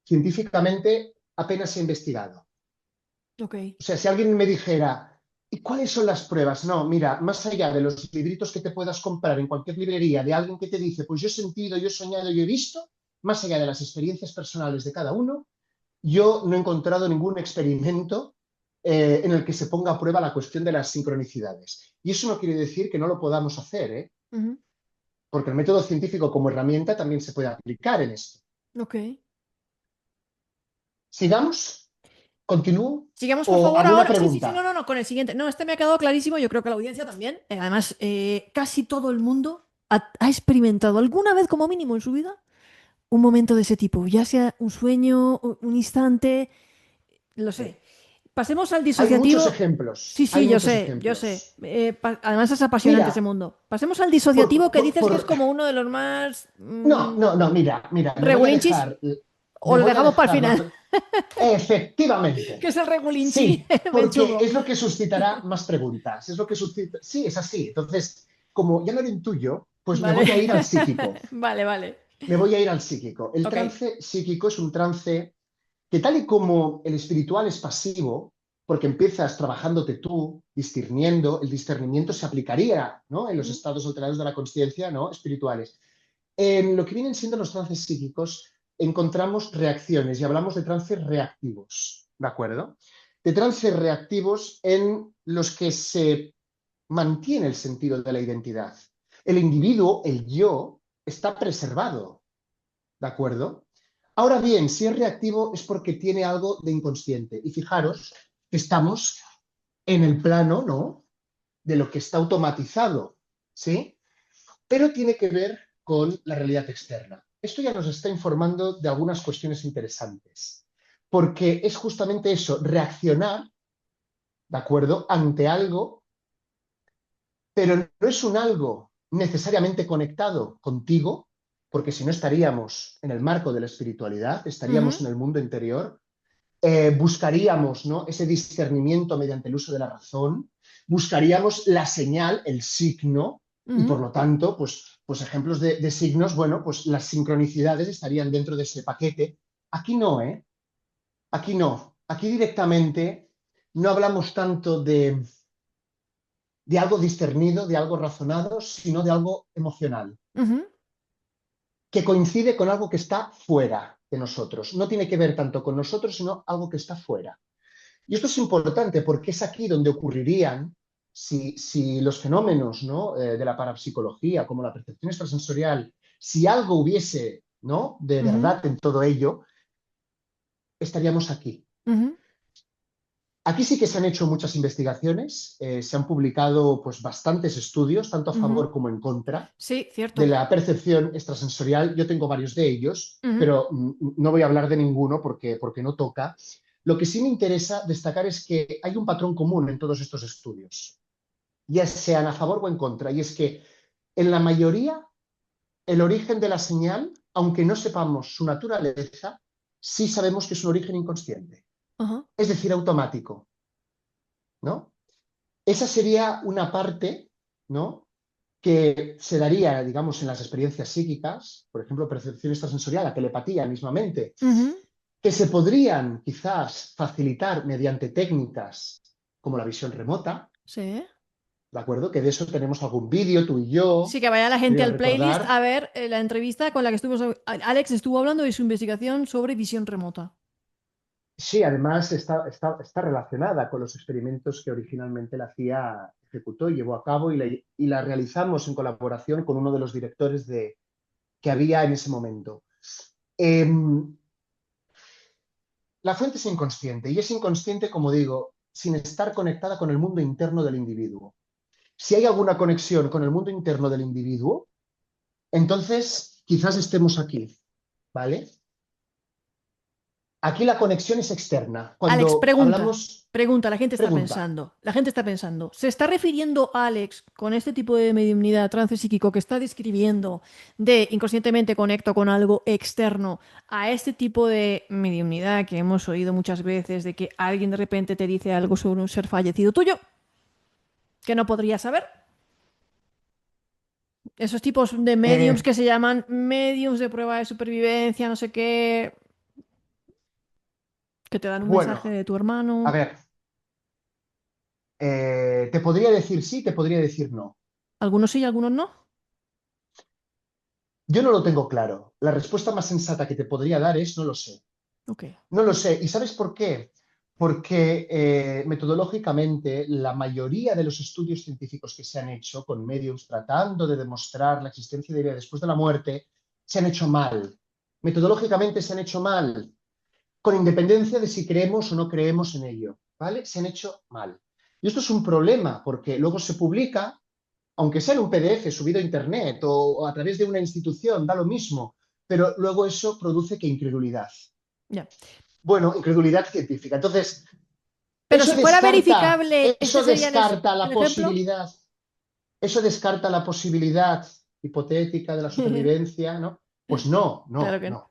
científicamente, apenas se ha investigado. Ok. O sea, si alguien me dijera, ¿y cuáles son las pruebas? No, mira, más allá de los libritos que te puedas comprar en cualquier librería, de alguien que te dice, pues yo he sentido, yo he soñado, yo he visto, más allá de las experiencias personales de cada uno, yo no he encontrado ningún experimento en el que se ponga a prueba la cuestión de las sincronicidades. Y eso no quiere decir que no lo podamos hacer, ¿eh? Ujú. Porque el método científico como herramienta también se puede aplicar en esto. Ok. ¿Sigamos? ¿Continúo? Sigamos, por ¿O favor, alguna ahora. Sí, sí, sí, no, pregunta? no, no, con el siguiente. No, este me ha quedado clarísimo, yo creo que la audiencia también. Además, casi todo el mundo ha experimentado alguna vez, como mínimo en su vida, un momento de ese tipo, ya sea un sueño, un instante, lo Sí. sé. Pasemos al Hay muchos disociativo. Sí, ejemplos, hay sí, yo muchos sé, yo sé. ejemplos. Además es apasionante ese Mira, mundo. Pasemos al por, disociativo que por- dices que por- es como uno de los más no, no, no, mira, regulinchis, o me lo voy a dejamos para el dejar final, efectivamente. que es el regulinchi Sí, porque menchugo. es lo que suscitará más preguntas, es lo que suscita, sí, es así. Entonces, como ya no lo intuyo, pues me Vale, voy a ir al psíquico. vale, vale. Me voy a ir al psíquico. El Ok. trance psíquico es un trance que tal y como el espiritual es pasivo, porque empiezas trabajándote tú, discerniendo, el discernimiento se aplicaría, ¿no? En los Ujú, estados alterados de la conciencia, ¿no? Espirituales. En lo que vienen siendo los trances psíquicos, encontramos reacciones y hablamos de trances reactivos, ¿de acuerdo? De trances reactivos en los que se mantiene el sentido de la identidad. El individuo, el yo, está preservado, ¿de acuerdo? Ahora bien, si es reactivo es porque tiene algo de inconsciente. Y fijaros que estamos en el plano, ¿no? De lo que está automatizado, ¿sí? Pero tiene que ver con la realidad externa. Esto ya nos está informando de algunas cuestiones interesantes, porque es justamente eso, reaccionar, ¿de acuerdo?, ante algo, pero no es un algo necesariamente conectado contigo, porque si no estaríamos en el marco de la espiritualidad, estaríamos ujú, en el mundo interior, buscaríamos, ¿no?, ese discernimiento mediante el uso de la razón, buscaríamos la señal, el signo, y ujú, por lo tanto, pues ejemplos de signos, bueno, pues las sincronicidades estarían dentro de ese paquete. Aquí no, ¿eh? Aquí no. Aquí directamente no hablamos tanto de algo discernido, de algo razonado, sino de algo emocional, ujú, que coincide con algo que está fuera de nosotros. No tiene que ver tanto con nosotros, sino algo que está fuera. Y esto es importante porque es aquí donde ocurrirían, si los fenómenos, ¿no?, de la parapsicología, como la percepción extrasensorial, si algo hubiese, ¿no?, de ujú, verdad en todo ello, estaríamos aquí. ujú. Aquí sí que se han hecho muchas investigaciones, se han publicado pues, bastantes estudios, tanto a Ujú. favor como en contra, Sí, de cierto. la percepción extrasensorial. Yo tengo varios de ellos, Ujú, pero no voy a hablar de ninguno porque no toca. Lo que sí me interesa destacar es que hay un patrón común en todos estos estudios, ya sean a favor o en contra, y es que en la mayoría el origen de la señal, aunque no sepamos su naturaleza, sí sabemos que es un origen inconsciente, ajá, es decir, automático, ¿no? Esa sería una parte, ¿no?, que se daría, digamos, en las experiencias psíquicas, por ejemplo, percepción extrasensorial, la telepatía mismamente, ujú, que se podrían quizás facilitar mediante técnicas como la visión remota, sí, ¿de acuerdo? Que de eso tenemos algún vídeo, tú y yo, Sí, que vaya la gente creo al playlist recordar. a ver la entrevista con la que Alex estuvo hablando de su investigación sobre visión remota. Sí, además está relacionada con los experimentos que originalmente la CIA ejecutó y llevó a cabo y la realizamos en colaboración con uno de los directores que había en ese momento. Em, la fuente es inconsciente y es inconsciente, como digo, sin estar conectada con el mundo interno del individuo. Si hay alguna conexión con el mundo interno del individuo, entonces quizás estemos aquí, ¿vale? Aquí la conexión es externa. Alex, Cuando hablamos, pregunta, pregunta. la gente está pensando, ¿se está refiriendo Alex con este tipo de mediumnidad, trance psíquico que está describiendo de inconscientemente conecto con algo externo a este tipo de mediumnidad que hemos oído muchas veces de que alguien de repente te dice algo sobre un ser fallecido tuyo que no podrías saber? Esos tipos de mediums Eh, que se llaman mediums de prueba de supervivencia, no sé qué, que te dan un mensaje bueno, de tu a hermano. ver, te podría decir sí, te podría decir no. Algunos sí y algunos no. Yo no lo tengo claro. La respuesta más sensata que te podría dar es no lo sé. Ok. No lo sé. ¿Y sabes por qué? Porque metodológicamente la mayoría de los estudios científicos que se han hecho con mediums tratando de demostrar la existencia de vida después de la muerte se han hecho mal. Metodológicamente se han hecho mal, con independencia de si creemos o no creemos en ello, ¿vale? Se han hecho mal. Y esto es un problema porque luego se publica, aunque sea en un PDF subido a Internet o a través de una institución, da lo mismo, pero luego eso produce que incredulidad. Ya. Bueno, incredulidad científica. Entonces, Pero si fuera verificable, ¿este eso sería descarta el la ejemplo? posibilidad, eso descarta la posibilidad hipotética de la supervivencia, ¿no? Pues no, Claro no, que no. no.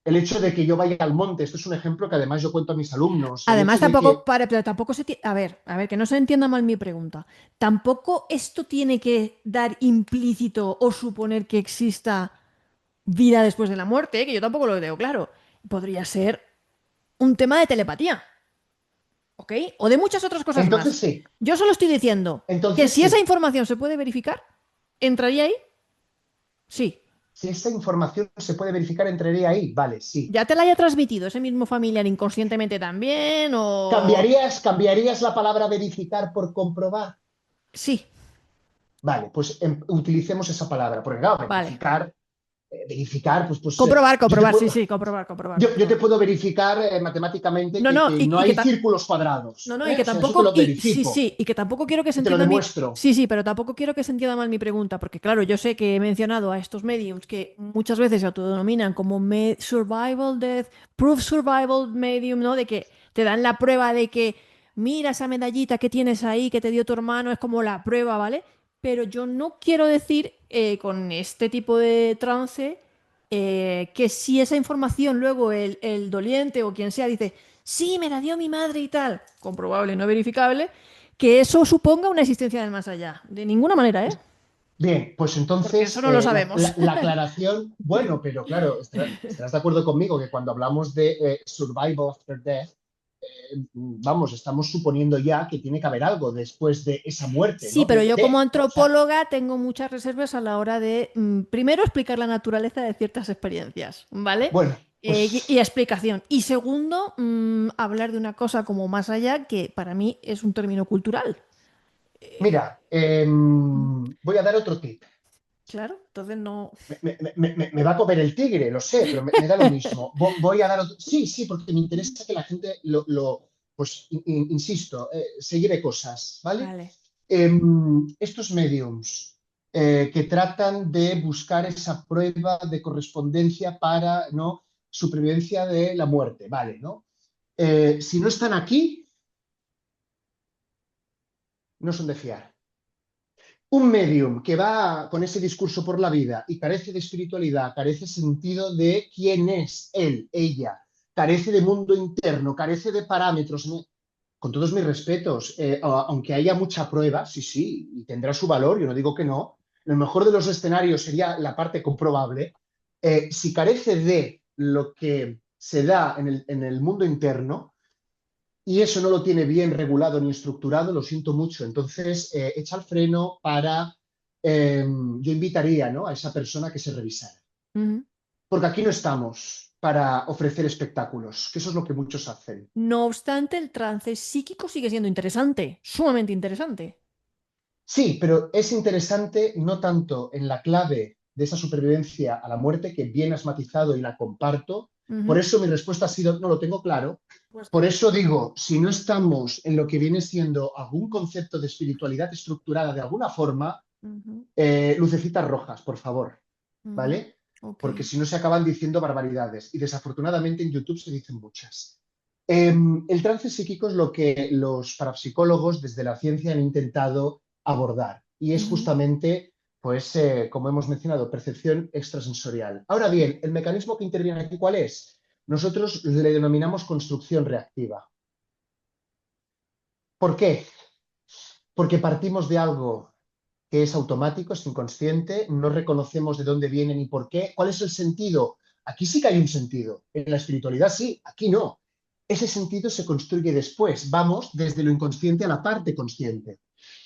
El hecho de que yo vaya al monte, esto es un ejemplo que además yo cuento a mis alumnos, el Además, hecho de tampoco, que, pero tampoco a ver, que no se entienda mal mi pregunta. Tampoco esto tiene que dar implícito o suponer que exista vida después de la muerte, que yo tampoco lo veo claro. Podría ser un tema de telepatía, ¿ok? O de muchas otras cosas entonces más. sí, Yo solo estoy diciendo que entonces si esa sí. información se puede verificar, ¿entraría ahí? Sí. Si esa información se puede verificar, entraría ahí, vale, sí. ¿Ya te la haya transmitido ese mismo familiar inconscientemente también? O. ¿Cambiarías la palabra verificar por comprobar? Sí, Vale, pues utilicemos esa palabra, porque claro, vale. verificar, Comprobar, yo te comprobar, sí, puedo, sí, comprobar, comprobar, yo te comprobar. puedo verificar matemáticamente No, no, que no hay círculos no, cuadrados, no, y ¿eh? que O sea, eso te tampoco, lo y sí, verifico sí, y que tampoco quiero que se y te lo entienda mi. demuestro. Sí, sí, pero tampoco quiero que se entienda mal mi pregunta, porque claro, yo sé que he mencionado a estos mediums que muchas veces se autodenominan como survival death, proof survival medium, ¿no? De que te dan la prueba de que mira esa medallita que tienes ahí que te dio tu hermano, es como la prueba, ¿vale? Pero yo no quiero decir con este tipo de trance que si esa información luego el doliente o quien sea dice, sí, me la dio mi madre y tal, comprobable, no verificable, que eso suponga una existencia del más allá. De ninguna manera, ¿eh? Bien, pues Porque eso entonces no lo sabemos. la aclaración, bueno, pero claro, estarás de acuerdo conmigo que cuando hablamos de survival after death, vamos, estamos suponiendo ya que tiene que haber algo después de esa muerte, Sí, ¿no? pero yo como Death, ¿no? O sea, antropóloga tengo muchas reservas a la hora de, primero, explicar la naturaleza de ciertas experiencias, ¿vale? bueno, Y pues explicación. Y segundo, hablar de una cosa como más allá, que para mí es un término cultural. mira, voy a dar otro tip. Claro, entonces no. Me va a comer el tigre, lo sé, pero me da lo mismo. Voy a dar otro. Sí, sí, porque me interesa que la gente pues, insisto, se lleve cosas, ¿vale? Vale. Estos mediums que tratan de buscar esa prueba de correspondencia para, ¿no? Supervivencia de la muerte, ¿vale? ¿No? Si no están aquí, no son de fiar. Un medium que va con ese discurso por la vida y carece de espiritualidad, carece sentido de quién es él, ella, carece de mundo interno, carece de parámetros, ¿no? Con todos mis respetos, aunque haya mucha prueba, sí, sí, y tendrá su valor, yo no digo que no, el mejor de los escenarios sería la parte comprobable. Si carece de lo que se da en el mundo interno, y eso no lo tiene bien regulado ni estructurado, lo siento mucho. Entonces, echa el freno para, yo invitaría, ¿no?, a esa persona que se revisara. Ujú. Porque aquí no estamos para ofrecer espectáculos, que eso es lo que muchos hacen. No obstante, el trance psíquico sigue siendo interesante, sumamente interesante. Sí, pero es interesante no tanto en la clave de esa supervivencia a la muerte, que bien has matizado y la comparto. Por Ujú. eso mi respuesta ha sido, no lo tengo claro. Pues, Por eso digo, si no estamos en lo que viene siendo algún concepto de espiritualidad estructurada de alguna forma, ujú, lucecitas rojas, por favor, ujú. ¿vale? Ok. Porque si no se acaban diciendo barbaridades y desafortunadamente en YouTube se dicen muchas. El trance psíquico es lo que los parapsicólogos desde la ciencia han intentado abordar y es Ujú. justamente, pues, como hemos mencionado, percepción extrasensorial. Ahora bien, el mecanismo que interviene aquí, ¿cuál es? Nosotros le denominamos construcción reactiva. ¿Por qué? Porque partimos de algo que es automático, es inconsciente, no reconocemos de dónde viene ni por qué. ¿Cuál es el sentido? Aquí sí que hay un sentido. En la espiritualidad sí, aquí no. Ese sentido se construye después. Vamos desde lo inconsciente a la parte consciente.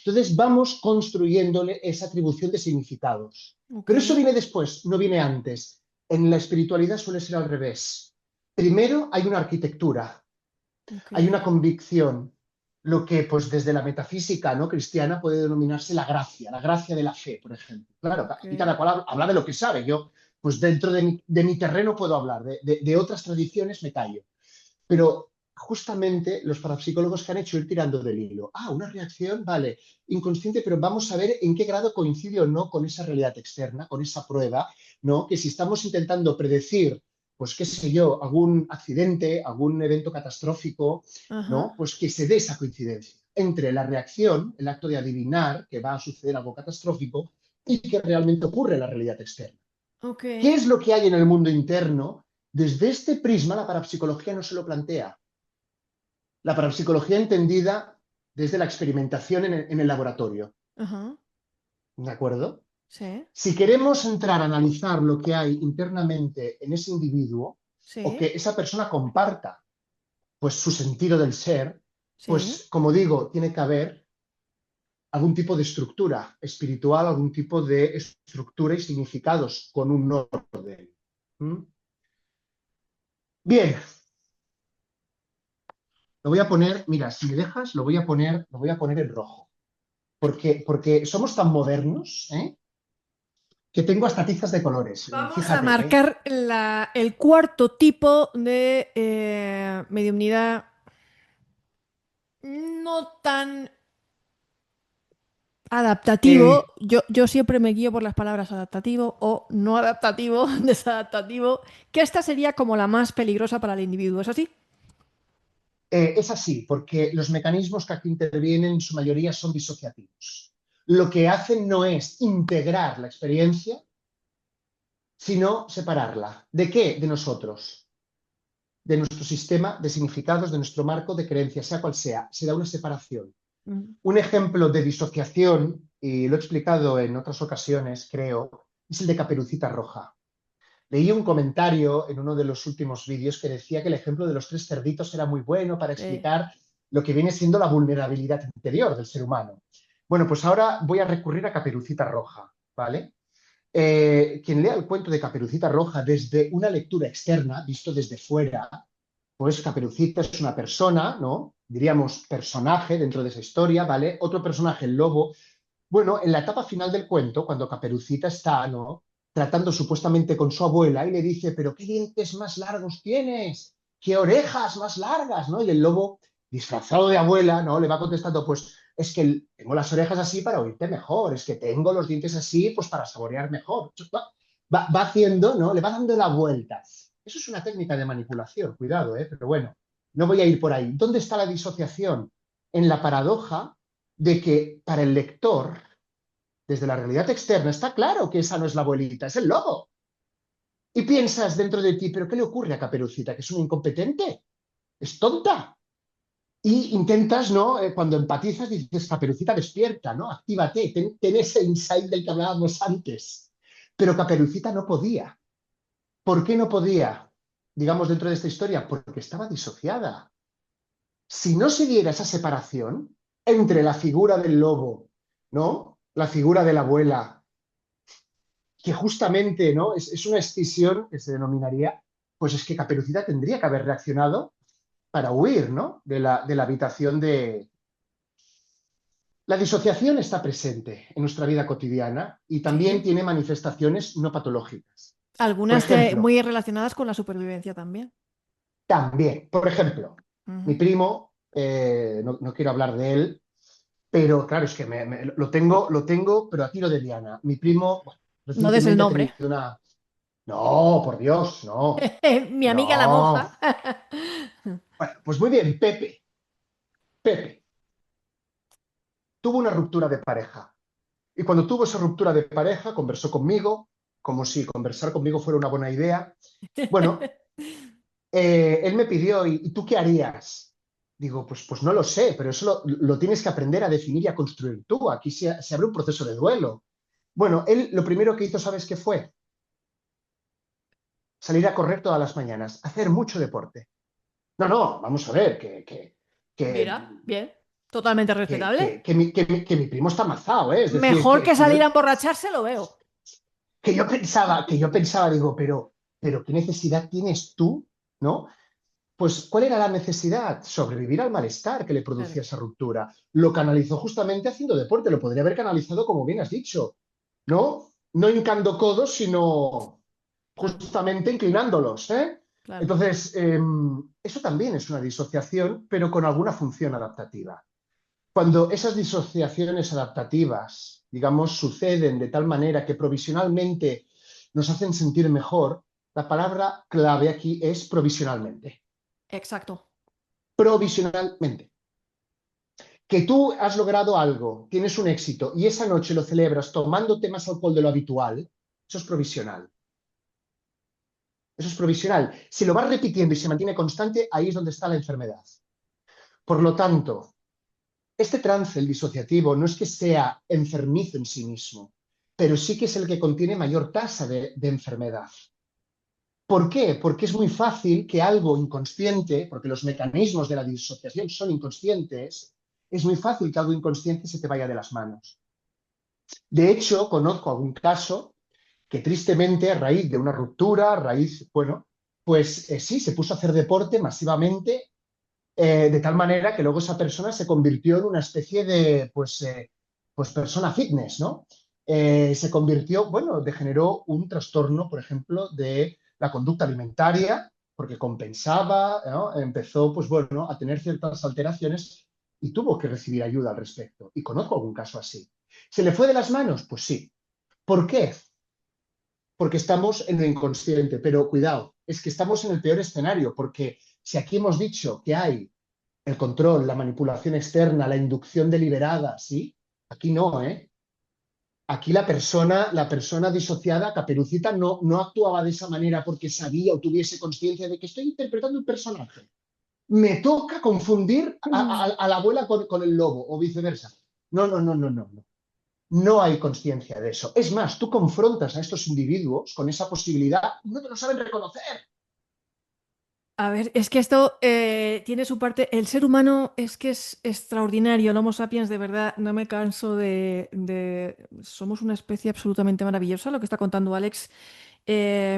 Entonces vamos construyéndole esa atribución de significados. Ok. Pero eso viene después, no viene antes. En la espiritualidad suele ser al revés. Primero hay una arquitectura, Ok. hay una convicción, lo que pues desde la metafísica no cristiana puede denominarse la gracia de la fe, por ejemplo. Claro, Ok. aquí cada cual habla de lo que sabe. Yo, pues dentro de mi terreno puedo hablar, de otras tradiciones me callo. Pero justamente los parapsicólogos que han hecho ir tirando del hilo. Ah, una reacción, vale, inconsciente, pero vamos a ver en qué grado coincide o no con esa realidad externa, con esa prueba, ¿no? Que si estamos intentando predecir, pues qué sé yo, algún accidente, algún evento catastrófico, Ajá. ¿no? Pues que se dé esa coincidencia entre la reacción, el acto de adivinar que va a suceder algo catastrófico y que realmente ocurre en la realidad externa. Ok. ¿Qué es lo que hay en el mundo interno? Desde este prisma, la parapsicología no se lo plantea. La parapsicología entendida desde la experimentación en el laboratorio. Ajá. ¿De acuerdo? Sí. Si queremos entrar a analizar lo que hay internamente en ese individuo o Sí. que esa persona comparta pues su sentido del ser, Sí. pues como digo, tiene que haber algún tipo de estructura espiritual, algún tipo de estructura y significados con un orden. ¿Mm? Bien, lo voy a poner, mira, si me dejas, lo voy a poner en rojo. Porque somos tan modernos, ¿eh?, que tengo hasta tizas de colores. Vamos a Fíjate, ¿eh? marcar el cuarto tipo de mediumnidad no tan adaptativo. Eh, Yo siempre me guío por las palabras adaptativo o no adaptativo, desadaptativo, que esta sería como la más peligrosa para el individuo, ¿es así? es así, porque los mecanismos que aquí intervienen en su mayoría son disociativos. Lo que hacen no es integrar la experiencia, sino separarla. ¿De qué? De nosotros, de nuestro sistema de significados, de nuestro marco de creencias, sea cual sea. Se da una separación. Mm. Un ejemplo de disociación, y lo he explicado en otras ocasiones, creo, es el de Caperucita Roja. Leí un comentario en uno de los últimos vídeos que decía que el ejemplo de los tres cerditos era muy bueno para Sí. explicar lo que viene siendo la vulnerabilidad interior del ser humano. Bueno, pues ahora voy a recurrir a Caperucita Roja, ¿vale? Quien lea el cuento de Caperucita Roja desde una lectura externa, visto desde fuera, pues Caperucita es una persona, ¿no? Diríamos personaje dentro de esa historia, ¿vale? Otro personaje, el lobo. Bueno, en la etapa final del cuento, cuando Caperucita está, ¿no?, tratando supuestamente con su abuela y le dice, pero qué dientes más largos tienes, qué orejas más largas, ¿no? Y el lobo, disfrazado de abuela, ¿no?, le va contestando, pues es que tengo las orejas así para oírte mejor, es que tengo los dientes así, pues para saborear mejor. Va haciendo, ¿no? Le va dando la vuelta. Eso es una técnica de manipulación, cuidado, ¿eh? Pero bueno, no voy a ir por ahí. ¿Dónde está la disociación? En la paradoja de que para el lector, desde la realidad externa, está claro que esa no es la abuelita, es el lobo. Y piensas dentro de ti, ¿pero qué le ocurre a Caperucita? ¿Que es una incompetente? ¿Es tonta? Y intentas, ¿no? Cuando empatizas, dices, Caperucita, despierta, ¿no? Actívate, ten ese insight del que hablábamos antes. Pero Caperucita no podía. ¿Por qué no podía? Digamos, dentro de esta historia, porque estaba disociada. Si no se diera esa separación entre la figura del lobo, ¿no? La figura de la abuela, que justamente, ¿no? Es una escisión que se denominaría, pues es que Caperucita tendría que haber reaccionado para huir, ¿no? De la habitación de... La disociación está presente en nuestra vida cotidiana y también Sí. tiene manifestaciones no patológicas. Por Algunas ejemplo, muy relacionadas con la supervivencia también. también, por ejemplo, mi Ujú. primo, no quiero hablar de él, pero claro, es que lo tengo, pero a tiro de diana. Mi primo, bueno, No des el recientemente ha nombre. tenido una... No, por Dios, no, Mi amiga la no. monja. Bueno, pues muy bien, Pepe, tuvo una ruptura de pareja. Y cuando tuvo esa ruptura de pareja, conversó conmigo, como si conversar conmigo fuera una buena idea. Bueno, él me pidió, ¿y tú qué harías? Digo, pues no lo sé, pero eso lo tienes que aprender a definir y a construir tú. Aquí se abre un proceso de duelo. Bueno, él lo primero que hizo, ¿sabes qué fue? Salir a correr todas las mañanas, hacer mucho deporte. No, no, vamos a ver, que, Mira, bien. Totalmente que, respetable. que, que mi primo está mazado, ¿eh? Es decir, Mejor que salir a emborracharse, lo veo. que yo pensaba, digo, pero ¿qué necesidad tienes tú, ¿no? Pues, ¿cuál era la necesidad? Sobrevivir al malestar que le Claro, producía esa ruptura. Lo canalizó justamente haciendo deporte, lo podría haber canalizado como bien has dicho, ¿no? No hincando codos, sino claro, justamente inclinándolos, ¿eh? claro. Entonces, eso también es una disociación, pero con alguna función adaptativa. Cuando esas disociaciones adaptativas, digamos, suceden de tal manera que provisionalmente nos hacen sentir mejor, la palabra clave aquí es provisionalmente. Exacto. Provisionalmente. Que tú has logrado algo, tienes un éxito y esa noche lo celebras tomándote más alcohol de lo habitual, eso es provisional. Eso es provisional. Si lo vas repitiendo y se mantiene constante, ahí es donde está la enfermedad. Por lo tanto, este trance, el disociativo, no es que sea enfermizo en sí mismo, pero sí que es el que contiene mayor tasa de enfermedad. ¿Por qué? Porque es muy fácil que algo inconsciente, porque los mecanismos de la disociación son inconscientes, es muy fácil que algo inconsciente se te vaya de las manos. De hecho, conozco algún caso que tristemente a raíz de una ruptura, a raíz, bueno, pues sí, se puso a hacer deporte masivamente, de tal manera que luego esa persona se convirtió en una especie de, pues persona fitness, ¿no? Se convirtió, bueno, degeneró un trastorno, por ejemplo, de la conducta alimentaria, porque compensaba, ¿no? Empezó, pues bueno, a tener ciertas alteraciones y tuvo que recibir ayuda al respecto. Y conozco algún caso así. ¿Se le fue de las manos? Pues sí. ¿Por qué? Porque estamos en lo inconsciente, pero cuidado, es que estamos en el peor escenario, porque si aquí hemos dicho que hay el control, la manipulación externa, la inducción deliberada, ¿sí? Aquí no, ¿eh? Aquí la persona disociada, Caperucita, no actuaba de esa manera porque sabía o tuviese conciencia de que estoy interpretando un personaje. Me toca confundir a la abuela con el lobo o viceversa. No, no, no, no, no, no. No hay conciencia de eso. Es más, tú confrontas a estos individuos con esa posibilidad y no te lo saben reconocer. A ver, es que esto tiene su parte. El ser humano es que es extraordinario. El Homo sapiens, de verdad, no me canso Somos una especie absolutamente maravillosa. Lo que está contando Alex,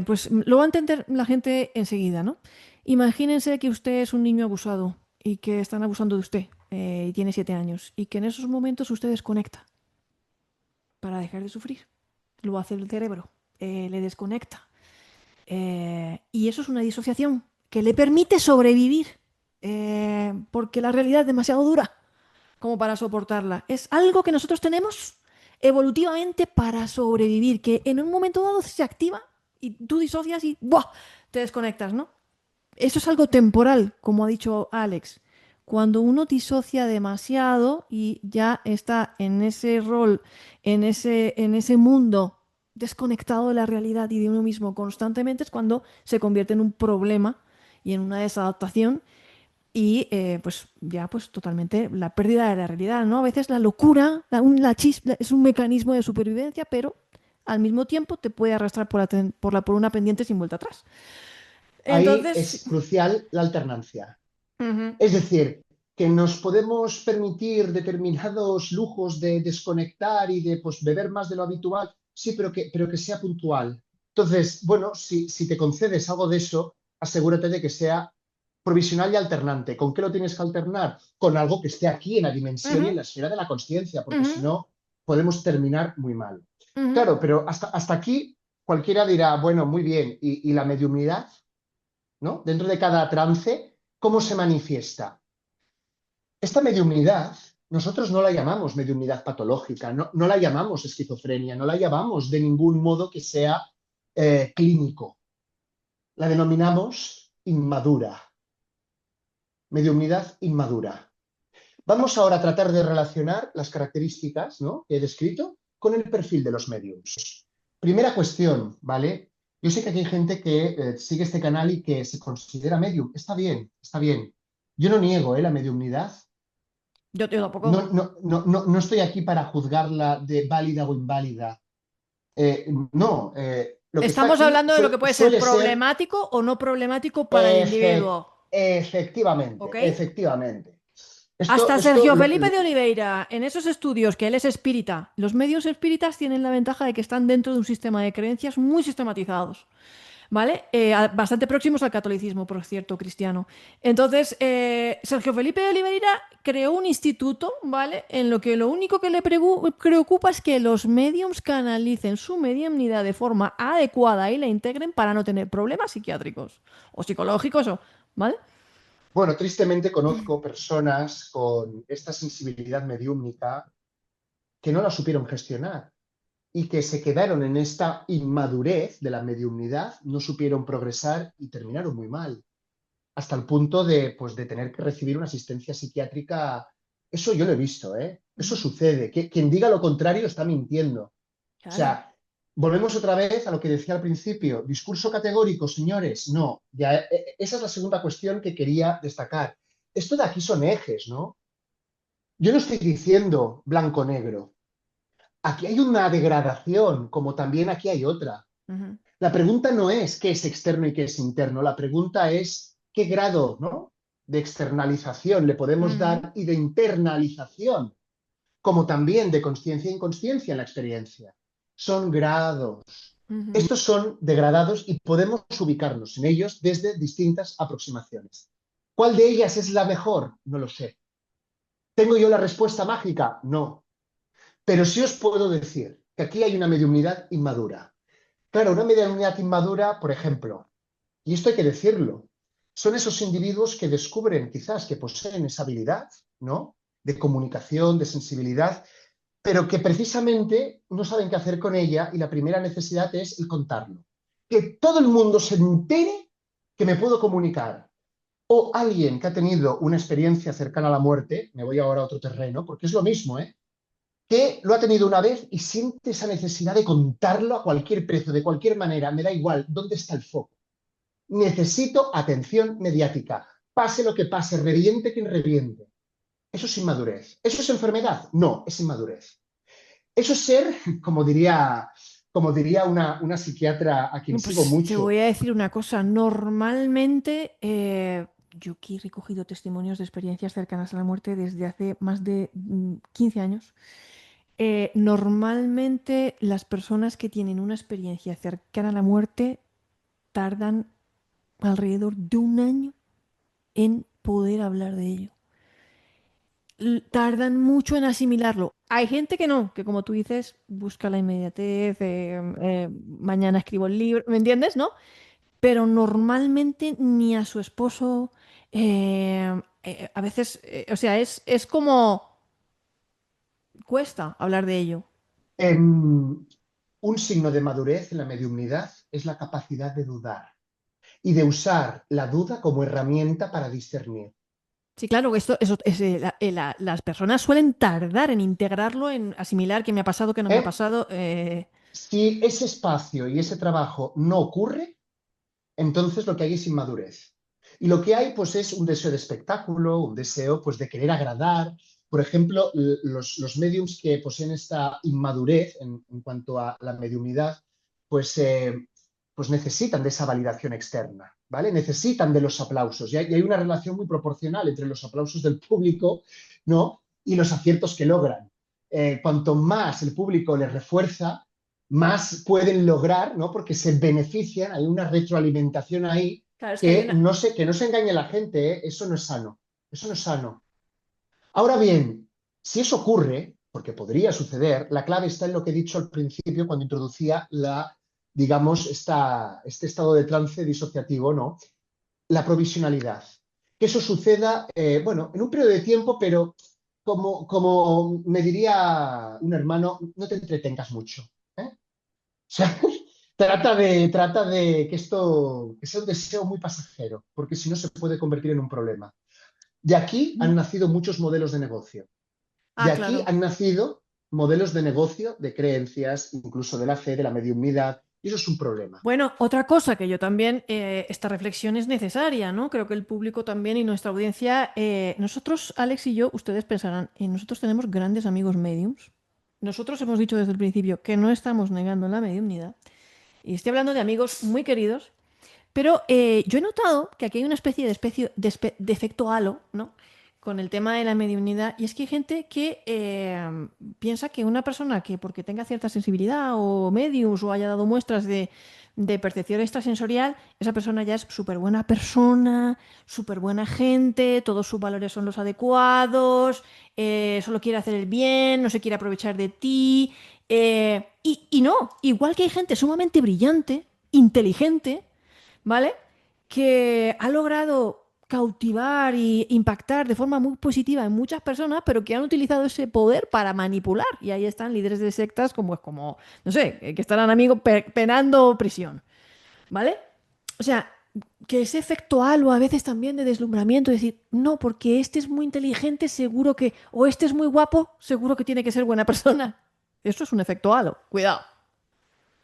pues lo va a entender la gente enseguida, ¿no? Imagínense que usted es un niño abusado y que están abusando de usted y tiene 7 años y que en esos momentos usted desconecta para dejar de sufrir. Lo hace el cerebro, le desconecta. Y eso es una disociación que le permite sobrevivir, porque la realidad es demasiado dura como para soportarla. Es algo que nosotros tenemos evolutivamente para sobrevivir, que en un momento dado se activa y tú disocias y ¡buah! Te desconectas, ¿no? Eso es algo temporal, como ha dicho Alex. Cuando uno disocia demasiado y ya está en ese rol, en ese mundo desconectado de la realidad y de uno mismo constantemente, es cuando se convierte en un problema y en una desadaptación y pues ya pues totalmente la pérdida de la realidad, ¿no? A veces la locura, es un mecanismo de supervivencia, pero al mismo tiempo te puede arrastrar por una pendiente sin vuelta atrás. Ahí Entonces, es crucial la alternancia. ujú, Es decir, que nos podemos permitir determinados lujos de desconectar y de pues, beber más de lo habitual, sí, pero que sea puntual. Entonces, bueno, si te concedes algo de eso, asegúrate de que sea provisional y alternante. ¿Con qué lo tienes que alternar? Con algo que esté aquí en la dimensión y Ujú, en la esfera de la consciencia, porque si ujú, no, podemos terminar muy mal. ujú. Claro, pero hasta aquí cualquiera dirá, bueno, muy bien, y la mediumnidad, ¿no? Dentro de cada trance, ¿cómo se manifiesta? Esta mediumnidad, nosotros no la llamamos mediumnidad patológica, no la llamamos esquizofrenia, no la llamamos de ningún modo que sea clínico. La denominamos inmadura, mediumnidad inmadura. Vamos ahora a tratar de relacionar las características, ¿no?, que he descrito con el perfil de los mediums. Primera cuestión, ¿vale? Yo sé que aquí hay gente que sigue este canal y que se considera medium. Está bien, está bien. Yo no niego la mediumnidad. Yo tampoco. No estoy aquí para juzgarla de válida o inválida. No, lo que está Estamos aquí hablando de lo que puede ser suele ser problemático o no problemático para el efe- individuo. efectivamente, ¿Ok? efectivamente. Hasta Esto Sergio Felipe de Oliveira, en esos estudios que él es espírita, los medios espíritas tienen la ventaja de que están dentro de un sistema de creencias muy sistematizados. ¿Vale? Bastante próximos al catolicismo, por cierto, cristiano. Entonces, Sergio Felipe de Oliveira creó un instituto, ¿vale? En lo que lo único que le preocupa es que los mediums canalicen su mediumnidad de forma adecuada y la integren para no tener problemas psiquiátricos o psicológicos, ¿vale? bueno, tristemente conozco personas con esta sensibilidad mediúmnica que no la supieron gestionar y que se quedaron en esta inmadurez de la mediumnidad, no supieron progresar y terminaron muy mal, hasta el punto de, pues, de tener que recibir una asistencia psiquiátrica. Eso yo lo he visto, ¿eh? Eso Ujú. sucede. Quien diga lo contrario está mintiendo. O Claro. sea, volvemos otra vez a lo que decía al principio. Discurso categórico, señores. No, ya, esa es la segunda cuestión que quería destacar. Esto de aquí son ejes, ¿no? Yo no estoy diciendo blanco-negro. Aquí hay una degradación, como también aquí hay otra. Ujú, La pregunta no es qué es externo y qué es interno. La pregunta es qué grado, ¿no?, de externalización le podemos ujú, dar y de internalización, como también de conciencia e inconsciencia en la experiencia. Son grados. ujú. Estos son degradados y podemos ubicarnos en ellos desde distintas aproximaciones. ¿Cuál de ellas es la mejor? No lo sé. ¿Tengo yo la respuesta mágica? No. Pero sí os puedo decir que aquí hay una mediunidad inmadura. Claro, una mediunidad inmadura, por ejemplo, y esto hay que decirlo, son esos individuos que descubren quizás que poseen esa habilidad, ¿no?, de comunicación, de sensibilidad, pero que precisamente no saben qué hacer con ella y la primera necesidad es el contarlo. Que todo el mundo se entere que me puedo comunicar. O alguien que ha tenido una experiencia cercana a la muerte, me voy ahora a otro terreno, porque es lo mismo, ¿eh?, que lo ha tenido una vez y siente esa necesidad de contarlo a cualquier precio, de cualquier manera, me da igual, ¿dónde está el foco? Necesito atención mediática, pase lo que pase, reviente quien reviente. Eso es inmadurez. ¿Eso es enfermedad? No, es inmadurez. Eso es ser, como diría una psiquiatra a quien No, sigo pues te mucho. voy a decir una cosa. Normalmente, yo que he recogido testimonios de experiencias cercanas a la muerte desde hace más de 15 años. Normalmente las personas que tienen una experiencia cercana a la muerte tardan alrededor de un año en poder hablar de ello. Tardan mucho en asimilarlo. Hay gente que no, que como tú dices, busca la inmediatez, mañana escribo el libro, ¿me entiendes, no? Pero normalmente ni a su esposo, a veces, o sea, es como cuesta hablar de ello. Un signo de madurez en la mediumnidad es la capacidad de dudar y de usar la duda como herramienta para discernir. Sí, claro, las personas suelen tardar en integrarlo, en asimilar qué me ha pasado, qué no me ha ¿Eh? pasado. Si ese espacio y ese trabajo no ocurre, entonces lo que hay es inmadurez. Y lo que hay, pues, es un deseo de espectáculo, un deseo, pues, de querer agradar. Por ejemplo, los mediums que poseen esta inmadurez en cuanto a la mediunidad, pues, pues necesitan de esa validación externa. ¿vale? Necesitan de los aplausos y hay una relación muy proporcional entre los aplausos del público, ¿no? Y los aciertos que logran. Cuanto más el público les refuerza, más pueden lograr, ¿no? Porque se benefician, hay una retroalimentación ahí Claro, es que hay una... que no se engañe la gente, ¿eh? Eso no es sano, eso no es sano. Ahora bien, si eso ocurre, porque podría suceder, la clave está en lo que he dicho al principio cuando introducía digamos, este estado de trance disociativo, ¿no? La provisionalidad. Que eso suceda, bueno, en un periodo de tiempo, pero como me diría un hermano, no te entretengas mucho. ¿Eh? O sea, trata de que sea un deseo muy pasajero, porque si no se puede convertir en un problema. De aquí han nacido muchos modelos de negocio. De Ah, aquí claro. han nacido modelos de negocio, de creencias, incluso de la fe, de la mediunidad, y eso es un problema. Bueno, otra cosa que yo también, esta reflexión es necesaria, ¿no? Creo que el público también y nuestra audiencia, nosotros, Alex y yo, ustedes pensarán, nosotros tenemos grandes amigos mediums. Nosotros hemos dicho desde el principio que no estamos negando la mediumnidad. Y estoy hablando de amigos muy queridos, pero yo he notado que aquí hay una de efecto halo, ¿no? Con el tema de la mediunidad. Y es que hay gente que piensa que una persona que porque tenga cierta sensibilidad o mediums o haya dado muestras de percepción extrasensorial, esa persona ya es súper buena persona, súper buena gente, todos sus valores son los adecuados, solo quiere hacer el bien, no se quiere aprovechar de ti. Y no, igual que hay gente sumamente brillante, inteligente, ¿vale? Que ha logrado cautivar e impactar de forma muy positiva en muchas personas, pero que han utilizado ese poder para manipular. Y ahí están líderes de sectas como no sé, que estarán amigos penando prisión, ¿vale? O sea, que ese efecto halo a veces también de deslumbramiento, decir, no, porque este es muy inteligente, seguro que, o este es muy guapo, seguro que tiene que ser buena persona. Eso es un efecto halo, cuidado.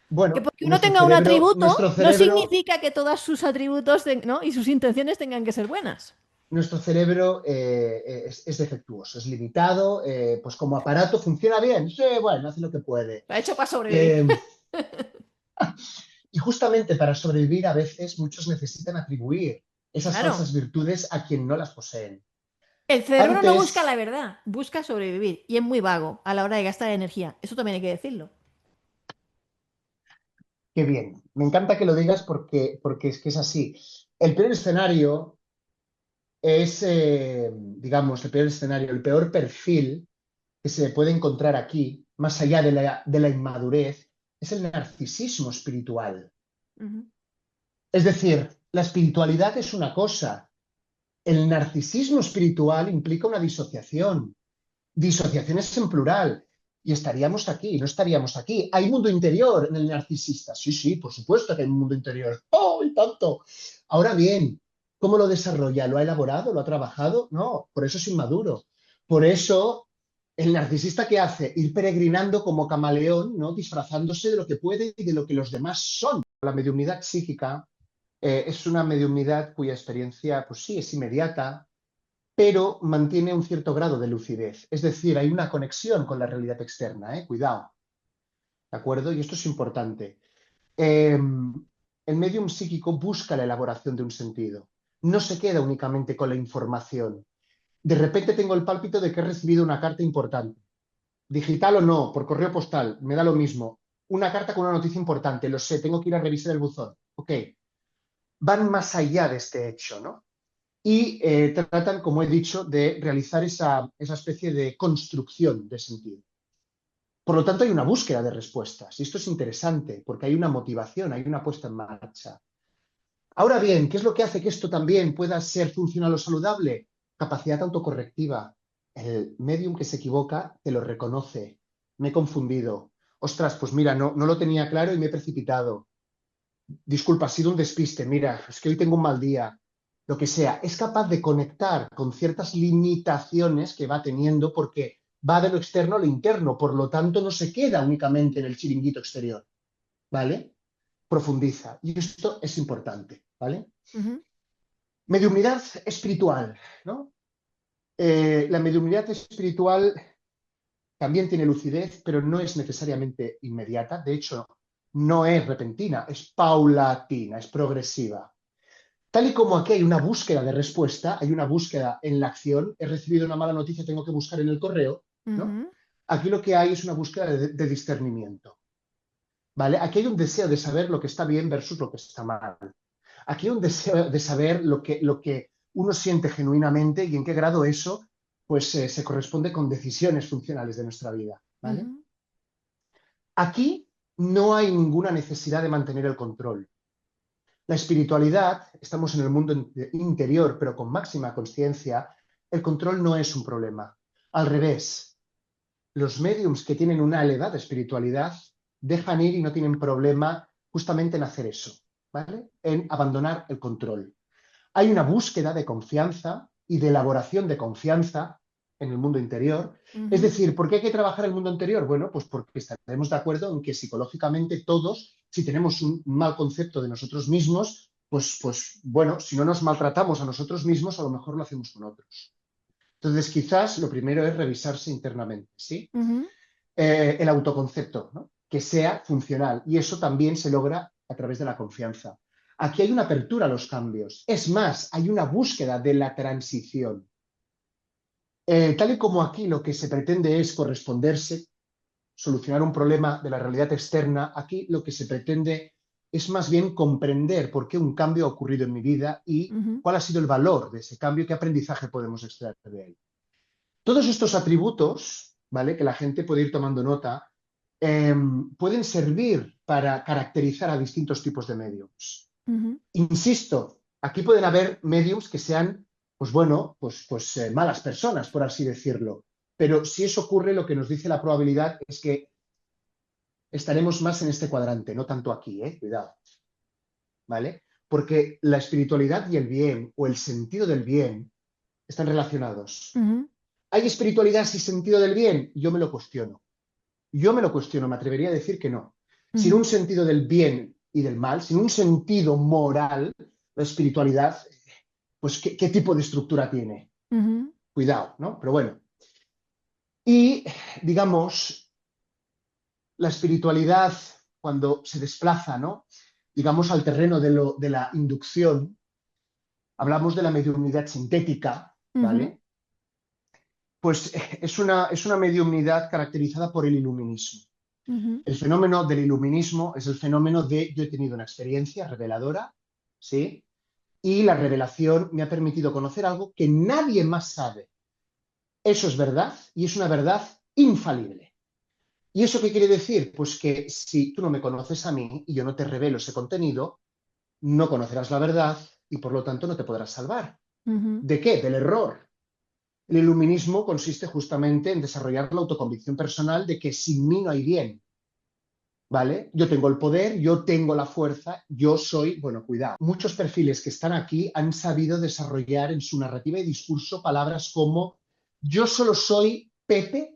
Que Bueno, porque uno tenga un atributo no cerebro significa que todos sus atributos ¿no? y sus intenciones tengan que ser buenas. nuestro cerebro es defectuoso, es limitado, pues como aparato funciona bien, sí, bueno, hace lo que puede. Lo ha hecho para sobrevivir. Eh, y justamente para sobrevivir a veces muchos necesitan atribuir esas Claro. falsas virtudes a quien no las poseen. El cerebro no busca la Antes, verdad, busca sobrevivir. Y es muy vago a la hora de gastar energía. Eso también hay que decirlo. qué bien, me encanta que lo digas porque es que es así. El peor escenario es, digamos, el peor escenario, el peor perfil que se puede encontrar aquí, más allá de la inmadurez, es el narcisismo espiritual. Ujú. Es decir, la espiritualidad es una cosa, el narcisismo espiritual implica una disociación. Disociaciones en plural. Y estaríamos aquí, no estaríamos aquí. Hay mundo interior en el narcisista. Sí, sí, por supuesto que hay un mundo interior. ¡Oh, y tanto! Ahora bien, ¿cómo lo desarrolla? ¿Lo ha elaborado? ¿Lo ha trabajado? No, por eso es inmaduro. Por eso, el narcisista ¿qué hace? Ir peregrinando como camaleón, ¿no? Disfrazándose de lo que puede y de lo que los demás son. La mediunidad psíquica es una mediunidad cuya experiencia, pues sí, es inmediata, pero mantiene un cierto grado de lucidez. Es decir, hay una conexión con la realidad externa, ¿eh? Cuidado, ¿de acuerdo? Y esto es importante. El medium psíquico busca la elaboración de un sentido. No se queda únicamente con la información. De repente tengo el pálpito de que he recibido una carta importante. Digital o no, por correo postal, me da lo mismo. Una carta con una noticia importante, lo sé, tengo que ir a revisar el buzón. Ok, van más allá de este hecho, ¿no? Y tratan, como he dicho, de realizar esa especie de construcción de sentido. Por lo tanto, hay una búsqueda de respuestas y esto es interesante porque hay una motivación, hay una puesta en marcha. Ahora bien, ¿qué es lo que hace que esto también pueda ser funcional o saludable? Capacidad autocorrectiva. El medium que se equivoca te lo reconoce. Me he confundido. Ostras, pues mira, no lo tenía claro y me he precipitado. Disculpa, ha sido un despiste, mira, es que hoy tengo un mal día, lo que sea, es capaz de conectar con ciertas limitaciones que va teniendo porque va de lo externo a lo interno, por lo tanto no se queda únicamente en el chiringuito exterior, ¿vale? Profundiza. Y esto es importante, ¿vale? Ujú. Mediumnidad espiritual, ¿no? La mediumnidad espiritual también tiene lucidez, pero no es necesariamente inmediata. De hecho, no es repentina, es paulatina, es progresiva. Tal y como aquí hay una búsqueda de respuesta, hay una búsqueda en la acción, he recibido una mala noticia, tengo que buscar en el correo, ¿no? Ujú, Aquí lo que hay es una búsqueda de discernimiento, ¿vale? Aquí hay un deseo de saber lo que está bien versus lo que está mal. Aquí hay un deseo de saber lo que uno siente genuinamente y en qué grado eso pues, se corresponde con decisiones funcionales de nuestra vida, ¿vale? ujú, Aquí no hay ninguna necesidad de mantener el control. La espiritualidad, estamos en el mundo interior, pero con máxima conciencia, el control no es un problema. Al revés, los mediums que tienen una elevada espiritualidad dejan ir y no tienen problema justamente en hacer eso, ¿vale? En abandonar el control. Hay una búsqueda de confianza y de elaboración de confianza en el mundo interior. Es ujú. decir, ¿por qué hay que trabajar el mundo interior? Bueno, pues porque estaremos de acuerdo en que psicológicamente todos, si tenemos un mal concepto de nosotros mismos, pues bueno, si no nos maltratamos a nosotros mismos, a lo mejor lo hacemos con otros. Entonces, quizás lo primero es revisarse internamente, ¿sí? Ujú, El autoconcepto, ¿no? Que sea funcional. Y eso también se logra a través de la confianza. Aquí hay una apertura a los cambios. Es más, hay una búsqueda de la transición. Tal y como aquí lo que se pretende es corresponderse, solucionar un problema de la realidad externa, aquí lo que se pretende es más bien comprender por qué un cambio ha ocurrido en mi vida y ujú, cuál ha sido el valor de ese cambio y qué aprendizaje podemos extraer de él. Todos estos atributos, ¿vale? Que la gente puede ir tomando nota, pueden servir para caracterizar a distintos tipos de mediums. ujú. Insisto, aquí pueden haber mediums que sean, pues bueno, malas personas, por así decirlo. Pero si eso ocurre, lo que nos dice la probabilidad es que estaremos más en este cuadrante, no tanto aquí, cuidado, ¿vale? Porque la espiritualidad y el bien, o el sentido del bien, están relacionados. Ujú, ¿Hay espiritualidad sin sentido del bien? Yo me lo cuestiono. Yo me lo cuestiono, me atrevería a decir que no. Sin un ujú, sentido del bien y del mal, sin un sentido moral, la espiritualidad, pues, ¿qué tipo de estructura tiene? ujú, Cuidado, ¿no? Pero bueno. Y, digamos, la espiritualidad, cuando se desplaza, ¿no? Digamos, al terreno de la inducción, hablamos de la mediunidad sintética, ujú, ¿vale? Pues es una mediunidad caracterizada por el iluminismo. ujú, El fenómeno del iluminismo es el fenómeno de yo he tenido una experiencia reveladora, ¿sí? Y la revelación me ha permitido conocer algo que nadie más sabe. Eso es verdad y es una verdad infalible. ¿Y eso qué quiere decir? Pues que si tú no me conoces a mí y yo no te revelo ese contenido, no conocerás la verdad y por lo tanto no te podrás salvar. ujú. ¿De qué? Del error. El iluminismo consiste justamente en desarrollar la autoconvicción personal de que sin mí no hay bien. ¿Vale? Yo tengo el poder, yo tengo la fuerza, yo soy, bueno, cuidado. Muchos perfiles que están aquí han sabido desarrollar en su narrativa y discurso palabras como yo solo soy Pepe,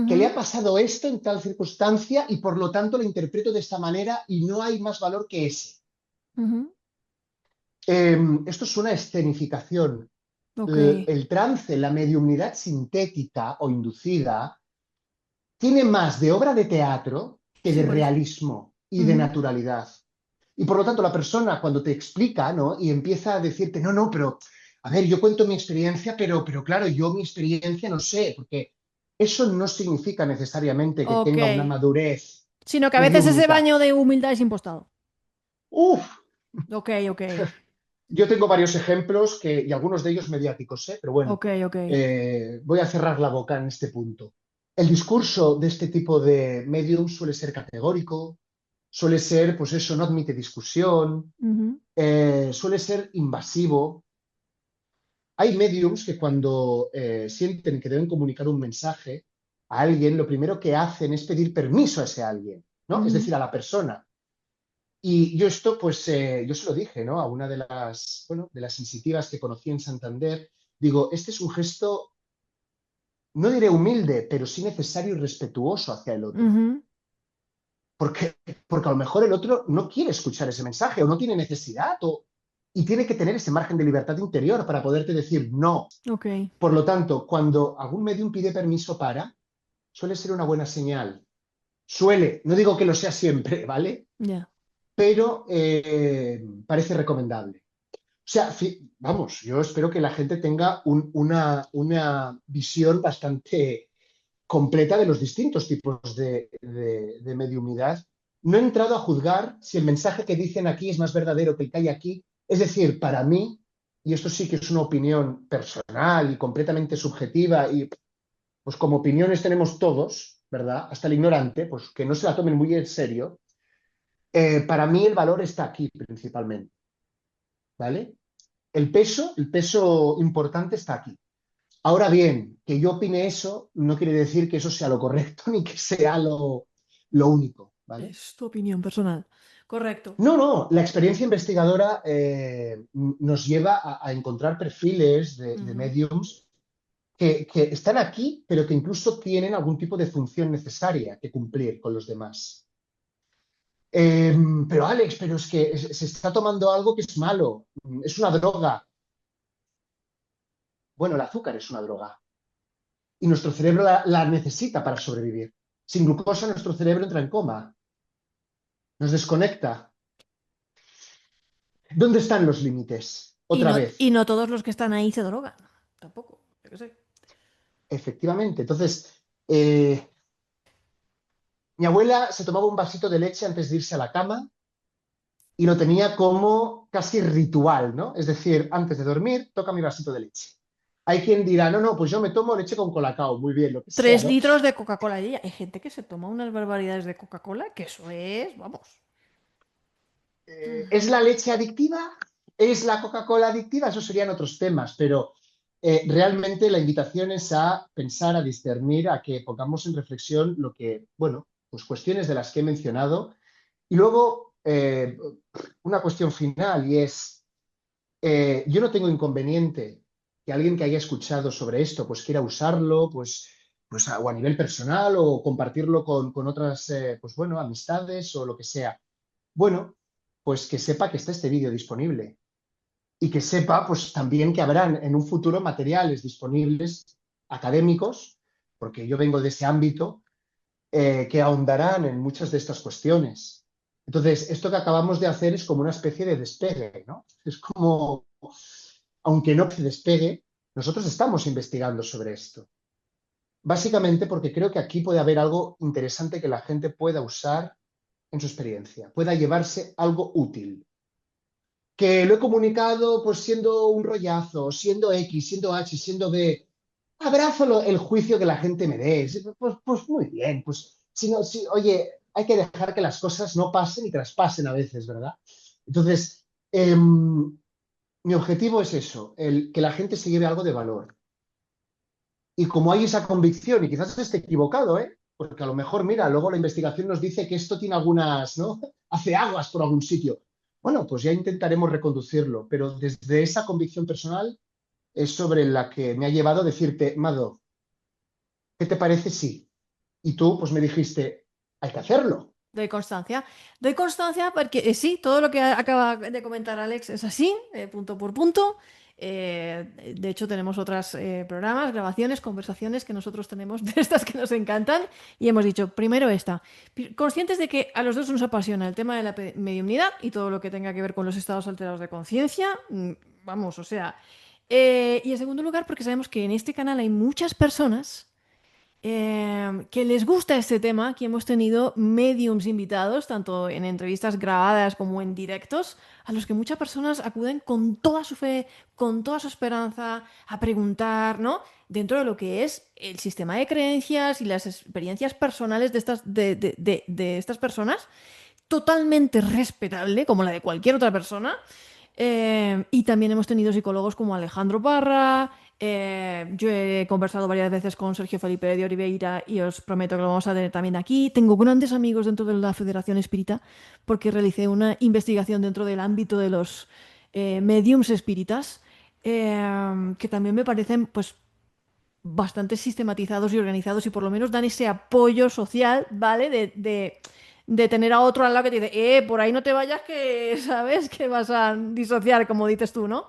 que le Ujú, ha pasado esto en tal circunstancia y por lo tanto lo interpreto de esta manera y no hay más valor que ese. ujú. Esto es una escenificación. Ok. El trance, la mediumnidad sintética o inducida, tiene más de obra de teatro que Sí, de por eso. realismo y de Ujú. naturalidad. Y por lo tanto, la persona cuando te explica, ¿no? Y empieza a decirte, no, no, pero, a ver, yo cuento mi experiencia, pero claro, yo mi experiencia no sé, porque eso no significa necesariamente que Ok. tenga una madurez Sino que a veces ese mediúmnica. baño de humildad es impostado. Uf, Ok, ok. yo tengo varios ejemplos y algunos de ellos mediáticos, ¿eh? Pero bueno, Ok, ok. voy a cerrar la boca en este punto. El discurso de este tipo de medium suele ser categórico, suele ser, pues eso, no admite discusión, Ujú, suele ser invasivo. Hay mediums que cuando sienten que deben comunicar un mensaje a alguien, lo primero que hacen es pedir permiso a ese alguien, ¿no? Es ujú, decir, a la persona. Y yo esto, pues, yo se lo dije, ¿no? A una de las, bueno, de las sensitivas que conocí en Santander. Digo, este es un gesto, no diré humilde, pero sí necesario y respetuoso hacia el otro. ujú. Porque, porque a lo mejor el otro no quiere escuchar ese mensaje o no tiene necesidad y tiene que tener ese margen de libertad interior para poderte decir no. Ok. Por lo tanto, cuando algún medium pide permiso para, suele ser una buena señal. Suele, no digo que lo sea siempre, ¿vale? Ya. Pero parece recomendable. O sea, vamos, yo espero que la gente tenga una visión bastante completa de los distintos tipos de mediumnidad. No he entrado a juzgar si el mensaje que dicen aquí es más verdadero que el que hay aquí. Es decir, para mí, y esto sí que es una opinión personal y completamente subjetiva, y pues como opiniones tenemos todos, ¿verdad? Hasta el ignorante, pues que no se la tomen muy en serio. Para mí el valor está aquí principalmente, ¿vale? El peso importante está aquí. Ahora bien, que yo opine eso no quiere decir que eso sea lo correcto ni que sea lo único, ¿vale? Es tu opinión personal. Correcto. No, no, la experiencia investigadora nos lleva a encontrar perfiles de Ujú. mediums que están aquí, pero que incluso tienen algún tipo de función necesaria que cumplir con los demás. Pero Alex, pero es que se está tomando algo que es malo, es una droga. Bueno, el azúcar es una droga y nuestro cerebro la necesita para sobrevivir. Sin glucosa nuestro cerebro entra en coma, nos desconecta. ¿Dónde están los límites? Otra Y vez, no todos los que están ahí se drogan. Tampoco. Yo qué sé. efectivamente. Entonces, eh, mi abuela se tomaba un vasito de leche antes de irse a la cama y lo tenía como casi ritual, ¿no? Es decir, antes de dormir, toca mi vasito de leche. Hay quien dirá, no, no, pues yo me tomo leche con colacao, muy bien, lo que sea, Tres ¿no? litros de Coca-Cola al día. Hay gente que se toma unas barbaridades de Coca-Cola que eso es, vamos. ¿Es la leche adictiva? ¿Es la Coca-Cola adictiva? Esos serían otros temas, pero realmente la invitación es a pensar, a discernir, a que pongamos en reflexión lo que, bueno, pues cuestiones de las que he mencionado. Y luego, una cuestión final, y es, yo no tengo inconveniente que alguien que haya escuchado sobre esto, pues quiera usarlo, pues o a nivel personal o compartirlo con otras, pues bueno, amistades o lo que sea. Bueno, pues que sepa que está este vídeo disponible y que sepa pues también que habrán en un futuro materiales disponibles académicos, porque yo vengo de ese ámbito, que ahondarán en muchas de estas cuestiones. Entonces, esto que acabamos de hacer es como una especie de despegue, ¿no? Es como, aunque no se despegue, nosotros estamos investigando sobre esto. Básicamente porque creo que aquí puede haber algo interesante que la gente pueda usar en su experiencia, pueda llevarse algo útil. Que lo he comunicado pues siendo un rollazo, siendo X, siendo H, siendo B. Abrazo el juicio que la gente me dé. Pues muy bien, pues si no, si, oye, hay que dejar que las cosas no pasen y traspasen a veces, ¿verdad? Entonces, mi objetivo es eso, que la gente se lleve algo de valor. Y como hay esa convicción, y quizás esté equivocado, ¿eh? Porque a lo mejor, mira, luego la investigación nos dice que esto tiene algunas, ¿no? Hace aguas por algún sitio. Bueno, pues ya intentaremos reconducirlo, pero desde esa convicción personal es sobre la que me ha llevado a decirte, Mado, ¿qué te parece? Sí. Y tú, pues me dijiste, hay que hacerlo. Doy constancia. Doy constancia porque sí, todo lo que acaba de comentar Alex es así, punto por punto. De hecho, tenemos otros programas, grabaciones, conversaciones que nosotros tenemos de estas que nos encantan y hemos dicho, primero esta, conscientes de que a los dos nos apasiona el tema de la mediumnidad y todo lo que tenga que ver con los estados alterados de conciencia, vamos, o sea, y en segundo lugar porque sabemos que en este canal hay muchas personas que les gusta este tema. Aquí hemos tenido mediums invitados, tanto en entrevistas grabadas como en directos, a los que muchas personas acuden con toda su fe, con toda su esperanza, a preguntar, ¿no? Dentro de lo que es el sistema de creencias y las experiencias personales de estas personas, totalmente respetable, como la de cualquier otra persona. Y también hemos tenido psicólogos como Alejandro Parra. Yo he conversado varias veces con Sergio Felipe de Oliveira y os prometo que lo vamos a tener también aquí. Tengo grandes amigos dentro de la Federación Espírita porque realicé una investigación dentro del ámbito de los mediums espíritas que también me parecen pues bastante sistematizados y organizados y por lo menos dan ese apoyo social, ¿vale? De tener a otro al lado que te dice, por ahí no te vayas que sabes que vas a disociar, como dices tú, ¿no?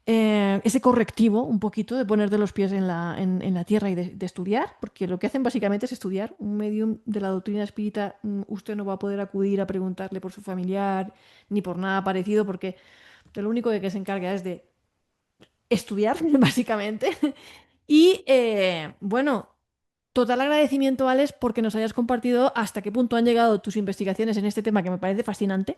Ese correctivo un poquito de ponerte los pies en la tierra y de estudiar, porque lo que hacen básicamente es estudiar. Un medium de la doctrina espírita, usted no va a poder acudir a preguntarle por su familiar ni por nada parecido, porque de lo único de que se encarga es de estudiar, básicamente. Y bueno, total agradecimiento, Alex, porque nos hayas compartido hasta qué punto han llegado tus investigaciones en este tema que me parece fascinante.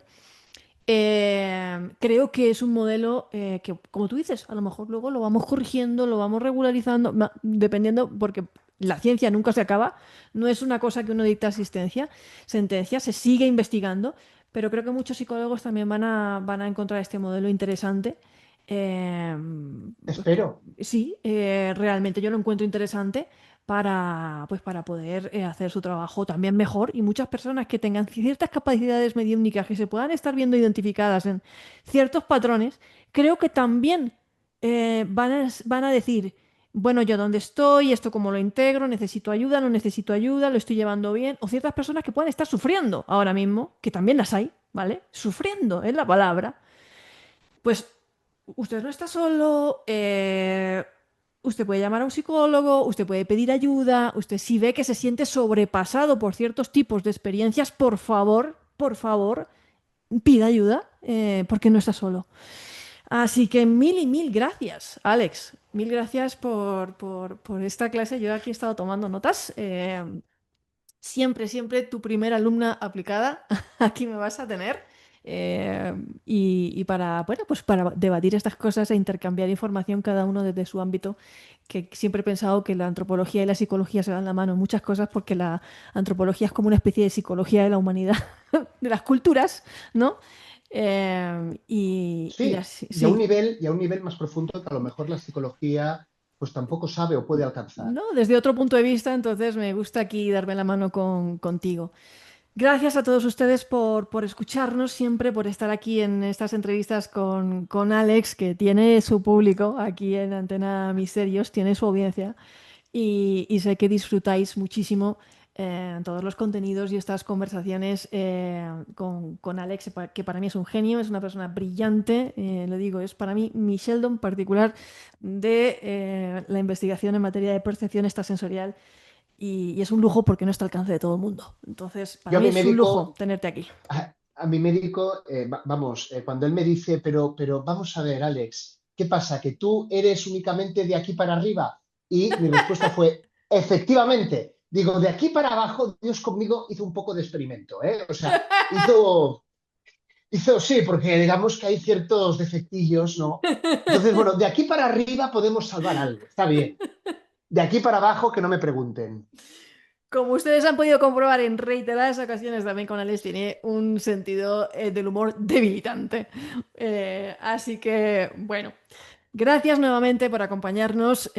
Creo que es un modelo que, como tú dices, a lo mejor luego lo vamos corrigiendo, lo vamos regularizando, dependiendo, porque la ciencia nunca se acaba, no es una cosa que uno dicta sentencia, se sigue investigando, pero creo que muchos psicólogos también van a encontrar este modelo interesante. Eh, pues, Espero. sí, realmente yo lo encuentro interesante para poder hacer su trabajo también mejor y muchas personas que tengan ciertas capacidades mediúmnicas que se puedan estar viendo identificadas en ciertos patrones, creo que también van a decir, bueno, yo dónde estoy, esto cómo lo integro, necesito ayuda, no necesito ayuda, lo estoy llevando bien, o ciertas personas que puedan estar sufriendo ahora mismo, que también las hay, ¿vale? Sufriendo es la palabra. Pues usted no está solo, usted puede llamar a un psicólogo, usted puede pedir ayuda, usted si ve que se siente sobrepasado por ciertos tipos de experiencias, por favor, pida ayuda, porque no está solo. Así que mil y mil gracias, Alex. Mil gracias por esta clase. Yo aquí he estado tomando notas. Siempre, siempre tu primera alumna aplicada, aquí me vas a tener. Y para, bueno, pues para debatir estas cosas e intercambiar información cada uno desde su ámbito, que siempre he pensado que la antropología y la psicología se dan la mano en muchas cosas porque la antropología es como una especie de psicología de la humanidad, de las culturas, ¿no? Sí, Sí, y a un nivel más profundo que a lo mejor la psicología pues tampoco sabe o puede alcanzar. ¿no? Desde otro punto de vista, entonces me gusta aquí darme la mano contigo. Gracias a todos ustedes por escucharnos siempre, por estar aquí en estas entrevistas con Alex, que tiene su público aquí en Antena Misterios, tiene su audiencia y sé que disfrutáis muchísimo todos los contenidos y estas conversaciones con Alex, que para mí es un genio, es una persona brillante, lo digo, es para mí mi Sheldon particular de la investigación en materia de percepción extrasensorial y es un lujo porque no está al alcance de todo el mundo. Entonces, para Yo a mí mi es un lujo médico, tenerte aquí. a mi médico, vamos, cuando él me dice, pero vamos a ver, Alex, ¿qué pasa? ¿Que tú eres únicamente de aquí para arriba? Y mi respuesta fue, efectivamente, digo, de aquí para abajo, Dios conmigo hizo un poco de experimento, ¿eh? O sea, sí, porque digamos que hay ciertos defectillos, ¿no? Entonces, bueno, de aquí para arriba podemos salvar algo, está bien. De aquí para abajo, que no me pregunten. Como ustedes han podido comprobar en reiteradas ocasiones, también con Alex tiene un sentido del humor debilitante. Así que, bueno, gracias nuevamente por acompañarnos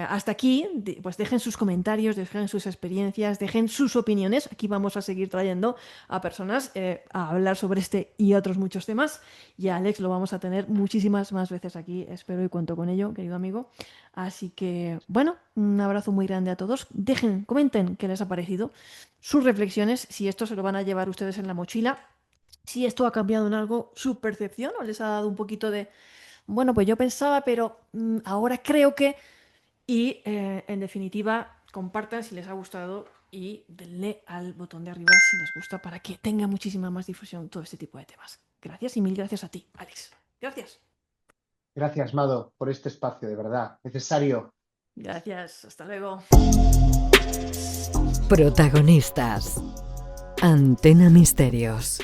hasta aquí. Pues dejen sus comentarios, dejen sus experiencias, dejen sus opiniones. Aquí vamos a seguir trayendo a personas a hablar sobre este y otros muchos temas. Y a Alex lo vamos a tener muchísimas más veces aquí. Espero y cuento con ello, querido amigo. Así que, bueno, un abrazo muy grande a todos. Dejen, comenten qué les ha parecido, sus reflexiones, si esto se lo van a llevar ustedes en la mochila, si esto ha cambiado en algo su percepción o les ha dado un poquito de bueno, pues yo pensaba, pero ahora creo que... Y en definitiva, compartan si les ha gustado y denle al botón de arriba si les gusta para que tenga muchísima más difusión todo este tipo de temas. Gracias y mil gracias a ti, Alex. Gracias. Gracias, Mado, por este espacio, de verdad, necesario. Gracias. Hasta luego. Protagonistas. Antena Misterios.